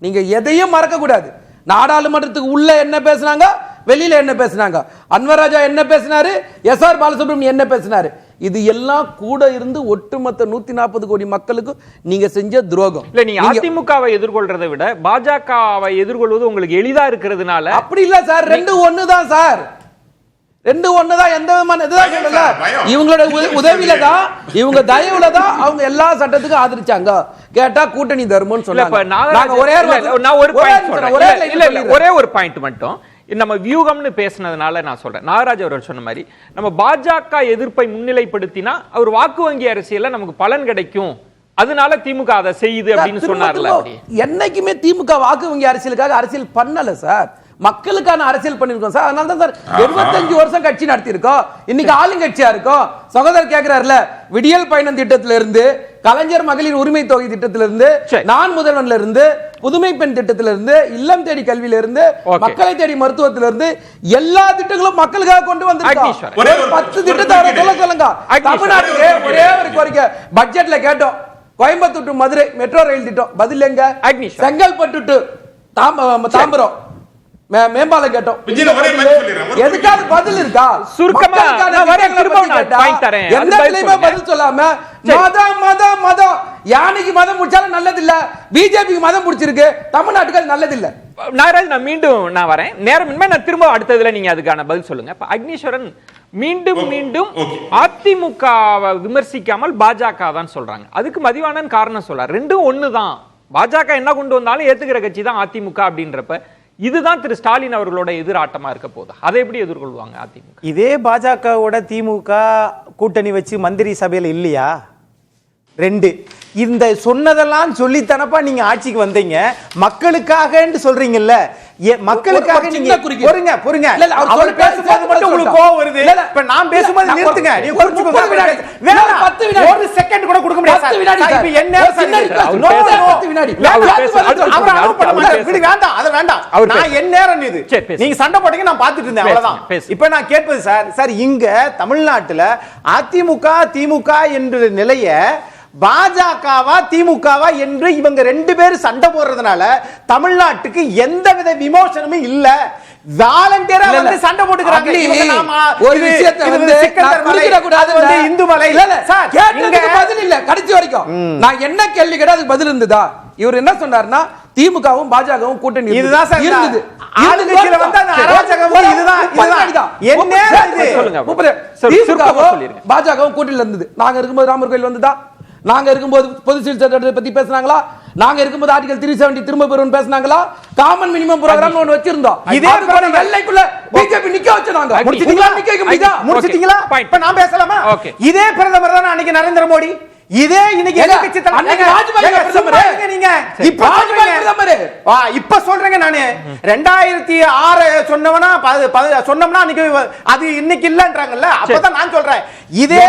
[SPEAKER 1] நீங்க எதையும் மறக்க கூடாது. நாடாளுமன்றத்துக்கு உள்ள என்ன பேசினாங்க, வெளியில என்ன பேசினாங்க, அன்வர் ராஜா என்ன பேசினாரு, எஸ்ஆர் பாலசுப்ரமணியன் என்ன பேசினாரு, இது எல்லாம் கூட இருந்து ஒட்டுமொத்த 140 கோடி மக்களுக்கு நீங்க செஞ்ச துரோகம்.
[SPEAKER 3] இல்ல நீங்க அதிமுகவை எதிர்கொள்றதை விட பாஜகவை எதிர்கொள்வது உங்களுக்கு எளிதா இருக்கிறதுனால.
[SPEAKER 1] அப்படி இல்ல சார், ரெண்டு ஒண்ணுதான் சார். ரெண்டு ஒண்ணுதான், எந்த விதமான இதுதான் சொல்லல.
[SPEAKER 5] பயம்.
[SPEAKER 1] இவங்களோட உதவியில தான், இவங்க தயவுல தான் அவங்க எல்லா சட்டத்துக்கும் ஆதரிச்சாங்க. கேட்டா கூட்டணி தர்மம்னு சொன்னாங்க. நாங்க ஒரே
[SPEAKER 3] ஒரு பாயிண்ட் மட்டும் நம்ம வியூகம்னு பேசினதுனால நான் சொல்றேன். நாகராஜ் அவர்கள் சொன்ன மாதிரி நம்ம பாஜக எதிர்ப்பை முன்னிலைப்படுத்தினா அவர் வாக்கு வங்கி அரசியல்ல நமக்கு பலன் கிடைக்கும், அதனால திமுக அதை செய்யுது அப்படின்னு சொன்னார்ல.
[SPEAKER 1] என்னைக்குமே திமுக வாக்கு வங்கி அரசியலுக்காக அரசியல் பண்ணல சார், மக்களுக்கான அரசியல் பண்ணிருக்கோம் சார். அதனால தான் சார் 75 வருஷம் கட்சி நடத்தி இருக்கோம். இன்னைக்கு ஆளுங்கட்சியா இருக்கோம். சகோதரர் கேக்குறாருல, விடியல் பயணம் திட்டத்தில இருந்து, கலைஞர் மகளிர் உரிமை தொகை திட்டத்தில இருந்து, நான் முதல்வன்ல இருந்து, புதுமை பெண் திட்டத்தில இருந்து, இல்லம் தேடி கல்வியில இருந்து, மக்களை தேடி மருத்துவத்தில இருந்து, எல்லா திட்டங்களும் மக்களுக்காக கொண்டு வந்திருக்கோம். 10 திட்டத்தை சொல்லுங்க. தமிழ்நாட்டுக்கு ஒரே ஒரு கோரிக்கை பட்ஜெட்ல கேட்டோம், Coimbatore to Madurai metro rail திட்டம், பதில் எங்க? செங்கல்பட்டு டு தாம்பரம் மேம்பாலம் கேட்டோம், எதுக்காவது பதில் இருக்கா?
[SPEAKER 3] சுருக்கமா
[SPEAKER 1] பதில் சொல்லாம மதம் யானைக்கு மதம் முடிச்சாலும் நல்லது இல்ல, பிஜேபிக்கு மதம் முடிச்சிருக்கு, தமிழ்நாட்டுக்கு அது நல்லது இல்ல.
[SPEAKER 3] நாகராஜ், நான் வரேன், நேரம் நான் திரும்ப அடுத்ததுல நீங்க அதுக்கான பதில் சொல்லுங்க. அக்னீஸ்வரன் மீண்டும் அதிமுக விமர்சிக்காமல் பாஜக தான் சொல்றாங்க. அதுக்கு மதிவானன் காரணம் சொல்றாரு, ரெண்டும் ஒண்ணுதான், பாஜக என்ன கொண்டு வந்தாலும் ஏத்துக்கிற கட்சி தான் அதிமுக அப்படின்றப்ப இதுதான் திரு ஸ்டாலின் அவர்களோட எதிராட்டமா இருக்க போதா, அதை எப்படி எதிர்கொள்வாங்க அதிமுக?
[SPEAKER 6] இதே பாஜகவோட திமுக கூட்டணி வச்சு மந்திரி சபையில இல்லையா? ரெண்டு இந்த சொன்னதெல்லாம் சொல்லித்தனப்பா நீங்க ஆட்சிக்கு வந்தீங்க, மக்களுக்காக சொல்றீங்கல்ல, மக்களுக்காக நீங்க பொறுங்க அவர் பேசும்போது மட்டும் உங்களுக்கு கோவம் வருது. இப்ப நான் பேசும்போது நிறுத்துங்க, நீங்க குறிச்சுக்கோங்க. ஒரு செகண்ட் கூட கொடுக்க முடியாது சார். இப்ப என்ன வேண்டாம், அது வேண்டாம், நான் என் நேரம் இது, நீங்க சண்டை போட்டீங்க, நான் பாத்துட்டு இருந்தேன், அவ்வளவுதான். இப்ப நான் கேட்பது சார், இங்க தமிழ்நாட்டுல அதிமுக திமுக என்ற நிலைய பாஜகவா திமுகவா என்று இவங்க ரெண்டு பேரும் சண்டை போடுறதுனால தமிழ்நாட்டுக்கு எந்தவித விமோசனமும் இல்ல. வாலண்டியரா வந்து சண்டை போட்டுக்கறாங்க.
[SPEAKER 1] ஒரு விஷயத்தை வந்து குறிப்பிட கூடாது,
[SPEAKER 6] இந்து மலை
[SPEAKER 1] சார் கேட்டதுக்கு பதில் இல்ல. கடைசி வரைக்கும் நான் என்ன கேள்வி கேட்டா அதுக்கு பதில் இருந்ததா? இவர் என்ன சொன்னார்னா திமுகவும் பாஜகவும் கூட்டணி
[SPEAKER 6] இதுதான் சார் இருந்தது. ஆளுங்கட்சியில வந்து அந்த அராஜகம் இதுதான். என்ன
[SPEAKER 1] பாஜகவும் கூட்டணியில இருந்தது. நாங்க இருக்கும்போது ராமர் கோயில் வந்ததா? நாங்க இருக்கும்போது பொது சிவில் சட்டத்தை பத்தி பேசினாங்களா? நாங்க இருக்கும்போது ஆர்டிகல் 370 திரும்ப பெறுவோம் பேசினாங்களா? காமன் மினிமம் புரோகிராம் ஒன்னு வச்சிருந்தோம். இதே எல்லைக்குள்ள பிஜேபி நிக்க வச்சாங்க.
[SPEAKER 6] முடிச்சிட்டீங்களா? இப்ப நான் பேசலாமா? இதே பிரதமர் தான் அன்னைக்கு நரேந்திர மோடி, இதே இன்னைக்கு எதிர்க்கட்சி தலைவர் வாஜ்பாய் பிரதமர், நீங்க இப்ப வாஜ்பாய் பிரதமர். இப்ப சொல்றேங்க நானு 2006 சொன்னவனா சொன்னோம்னா அன்னைக்கு அது இன்னைக்கு இல்லன்றாங்கல்ல, அப்பதான் நான் சொல்றேன். இதே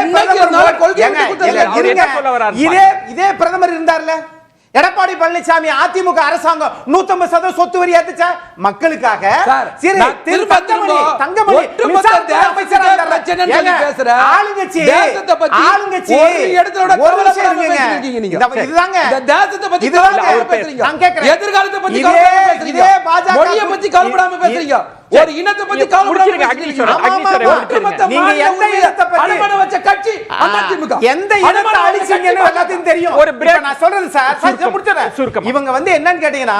[SPEAKER 6] இதே பிரதமர் இருந்தார்ல எடப்பாடி பழனிசாமி, அதிமுக அரசாங்கம் 150% சொத்து வரி ஏத்துச்சா மக்களுக்காக?
[SPEAKER 1] ஒரு இனத்தை பத்தி
[SPEAKER 6] இவங்க வந்து என்னன்னு கேட்டீங்கன்னா,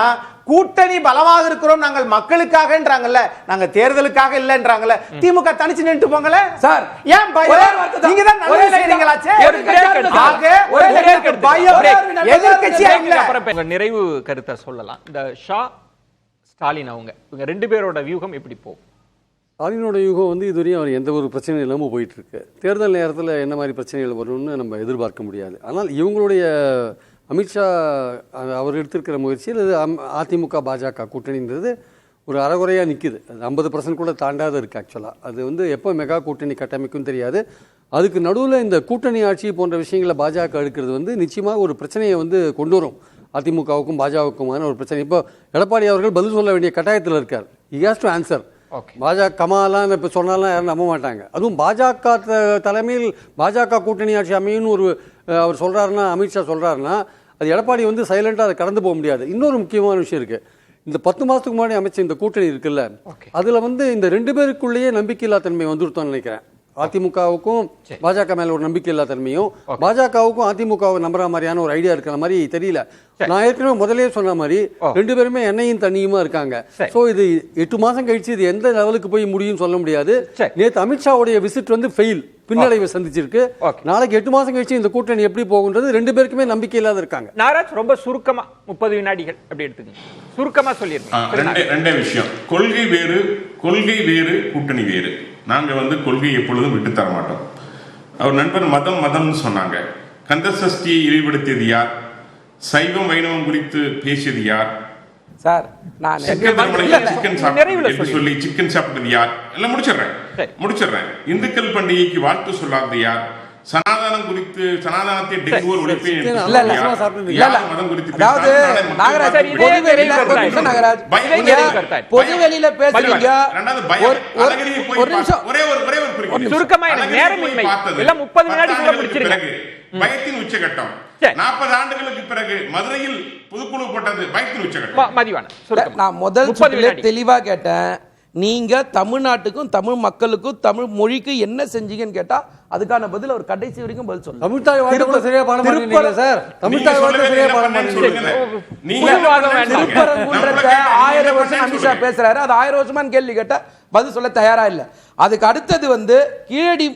[SPEAKER 6] கூட்டணி பலமாக இருக்கிறோம் நாங்கள் மக்களுக்காகன்றாங்கல்ல, நாங்க தேர்தலுக்காக இல்லன்றாங்கல்ல. திமுக தனிச்சு நின்று போங்கல சார், ஏன் பயம்? நீங்க தான் நல்ல செய்றீங்களாச்சே.
[SPEAKER 3] நிறைவு கருத்தை சொல்லலாம். இந்த ஷா ஸ்டாலின் இவங்க ரெண்டு பேரோட வியூகம் எப்படி போகும்?
[SPEAKER 4] ஸ்டாலினோட யுகம் வந்து இதுவரையும் அவர் எந்த ஒரு பிரச்சனையும் இல்லாமல் போயிட்டுருக்கு. தேர்தல் நேரத்தில் என்ன மாதிரி பிரச்சனைகள் வரும்னு நம்ம எதிர்பார்க்க முடியாது. ஆனால் இவங்களுடைய அமித்ஷா அவர் எடுத்திருக்கிற முயற்சியில் இது அதிமுக பாஜக கூட்டணின்றது ஒரு அறகுறையாக நிற்கிது. அது 50% கூட தாண்டாத இருக்குது. ஆக்சுவலாக அது வந்து எப்போ மெகா கூட்டணி கட்டமைக்கும் தெரியாது. அதுக்கு நடுவில் இந்த கூட்டணி ஆட்சி போன்ற விஷயங்களை பாஜக எடுக்கிறது வந்து நிச்சயமாக ஒரு பிரச்சனையை வந்து கொண்டு வரும். அதிமுகவுக்கும் பாஜகவுக்குமான ஒரு பிரச்சனை. இப்போ எடப்பாடி அவர்கள் பதில் சொல்ல வேண்டிய கட்டாயத்தில் இருக்கார். He has to answer. பாஜக கமாலாம் இப்போ சொன்னாலாம் யாரும் நம்ப மாட்டாங்க. அதுவும் பாஜக தலைமையில் பாஜக கூட்டணி ஆட்சி அமையும்னு ஒரு அவர் சொல்கிறாருன்னா, அமித்ஷா சொல்கிறாருன்னா, அது எடப்பாடி வந்து சைலண்டாக அதை கடந்து போக முடியாது. இன்னொரு முக்கியமான விஷயம் இருக்குது. இந்த 10 மாதத்துக்கு முன்னாடி அமைச்ச இந்த கூட்டணி இருக்குல்ல, அதில் வந்து இந்த 2 பேருக்குள்ளேயே நம்பிக்கையில்லா தன்மை வந்துருத்தோன்னு நினைக்கிறேன். அதிமுகவுக்கும் பாஜக மேல ஒரு நம்பிக்கை இல்லாத தன்மையும், பாஜகவுக்கும் அதிமுகவை நம்புற மாதிரியான ஒரு ஐடியா இருக்கிற மாதிரி தெரியல. நான் ஏற்கனவே முதலே சொன்ன மாதிரி 2 பேருமே எண்ணெயும் தண்ணியுமா இருக்காங்க. சோ இது 8 மாசம் கழிச்சு இது எந்த லெவலுக்கு போய் முடியும் சொல்ல முடியாது. நேத்து அமித்ஷாவுடைய விசிட் வந்து ஃபெயில், பின்னடைவை சந்திச்சிருக்கு. நாளைக்கு 8 மாசம் கழிச்சு இந்த கூட்டணி எப்படி போகுன்றது 2 பேருக்குமே நம்பிக்கை இல்லாத இருக்காங்க.
[SPEAKER 3] நாராஜ் ரொம்ப சுருக்கமா 30 வினாடிகள் அப்படி எடுத்துக்கங்க, சுருக்கமா சொல்லிருக்கேன்.
[SPEAKER 5] ரெண்டே விஷயம், கொள்கை வேறு கூட்டணி வேறு. நாங்க வந்து கொள்கை எப்பொழுதும் விட்டு தர மாட்டோம். அவர் நண்பர் மதம்னு சொன்னாங்க. கந்தசஷ்டியை இழிவுபடுத்தியது யார்? சைவம் வைணவம் குறித்து பேசியது யார்?
[SPEAKER 1] சார் நான்
[SPEAKER 5] சிக்கன் சாப்பிட்டது யார்? எல்லாம் முடிச்சிடுறேன். இந்துக்கள் பண்டிகைக்கு வாழ்த்து சொல்லாதது யார்? சனாதனம் குறித்து சனாதனத்தை டெங்குவர் ஒழிப்பேன்
[SPEAKER 1] பொது வெளியில பேசுறீங்க.
[SPEAKER 5] பயத்தின் உச்சகட்டம் 40 ஆண்டுகளுக்கு பிறகு மதுரையில் பொதுக்குழு போட்டது பயத்தின் உச்சகட்டம்.
[SPEAKER 1] நான் முதல் தெளிவா கேட்டேன், நீங்க தமிழ்நாட்டுக்கும் தமிழ் மக்களுக்கும் தமிழ் மொழிக்கு என்ன செஞ்சீங்கன்னு கேட்டா அதுக்கான பதில் அவர் கடைசி வரைக்கும் பதில் சொல்லுங்க. திருப்பரங்குன்றத்தை 1000 வருஷம் அமித்ஷா பேசுறாரு, அது 1000 வருஷமான்னு கேள்வி கேட்டா பதில் சொல்ல தயாரா இல்ல. அதுக்கு அடுத்தது வந்து கீழடி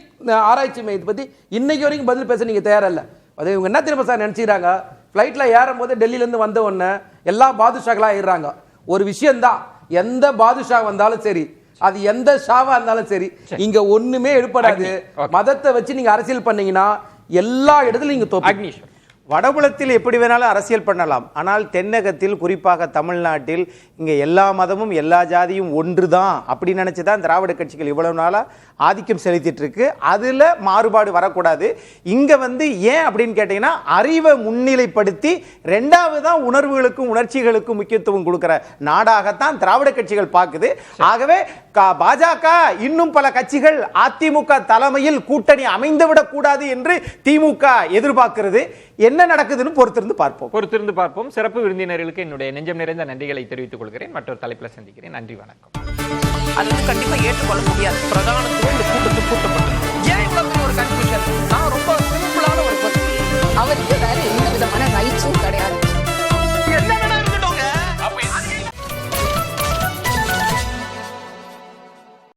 [SPEAKER 1] ஆராய்ச்சி மையத்தை பத்தி இன்னைக்கு வரைக்கும் பதில் பேச நீங்க தயாரா இல்ல. அது இவங்க என்ன திரும்ப சார் நினைச்சுக்கிறாங்க, பிளைட்ல ஏறும் போது டெல்லியில இருந்து வந்த உடனே எல்லா பாதுஷாக்களா ஏறாங்க. ஒரு விஷயம் தான், எந்த பாதுஷா வந்தாலும் சரி, அது எந்த ஷாவா இருந்தாலும் சரி, இங்க ஒண்ணுமே எடுப்படாது. மதத்தை வச்சு நீங்க அரசியல் பண்ணீங்கன்னா எல்லா இடத்துலயும் நீங்க தோப்பீங்க.
[SPEAKER 6] வடபுலத்தில் எப்படி வேணாலும் அரசியல் பண்ணலாம், ஆனால் தென்னகத்தில் குறிப்பாக தமிழ்நாட்டில் இங்கே எல்லா மதமும் எல்லா ஜாதியும் ஒன்று தான் அப்படி நினச்சி தான் திராவிட கட்சிகள் இவ்வளவு நாளாக ஆதிக்கம் செலுத்திட்டு இருக்கு. அதில் மாறுபாடு வரக்கூடாது. இங்கே வந்து ஏன் அப்படின்னு கேட்டிங்கன்னா அறிவை முன்னிலைப்படுத்தி 2வது தான் உணர்வுகளுக்கும் உணர்ச்சிகளுக்கும் முக்கியத்துவம் கொடுக்குற நாடாகத்தான் திராவிட கட்சிகள் பார்க்குது. ஆகவே பாஜக இன்னும் பல கட்சிகள் அதிமுக தலைமையில் கூட்டணி அமைந்துவிடக் கூடாது என்று திமுக எதிர்பார்க்கிறது. என்ன நடக்குதுன்னு பொறுத்திருந்து பார்ப்போம்.
[SPEAKER 3] சிறப்பு விருந்தினர்களுக்கு என்னுடைய நெஞ்சம் நிறைந்த நன்றிகளை தெரிவித்துக் கொள்கிறேன். மற்றொரு தலைப்பில் சந்திக்கிறேன். நன்றி, வணக்கம்.
[SPEAKER 2] அது கண்டிப்பா ஏற்றுக்கொள்ள முடியாது. பிரதான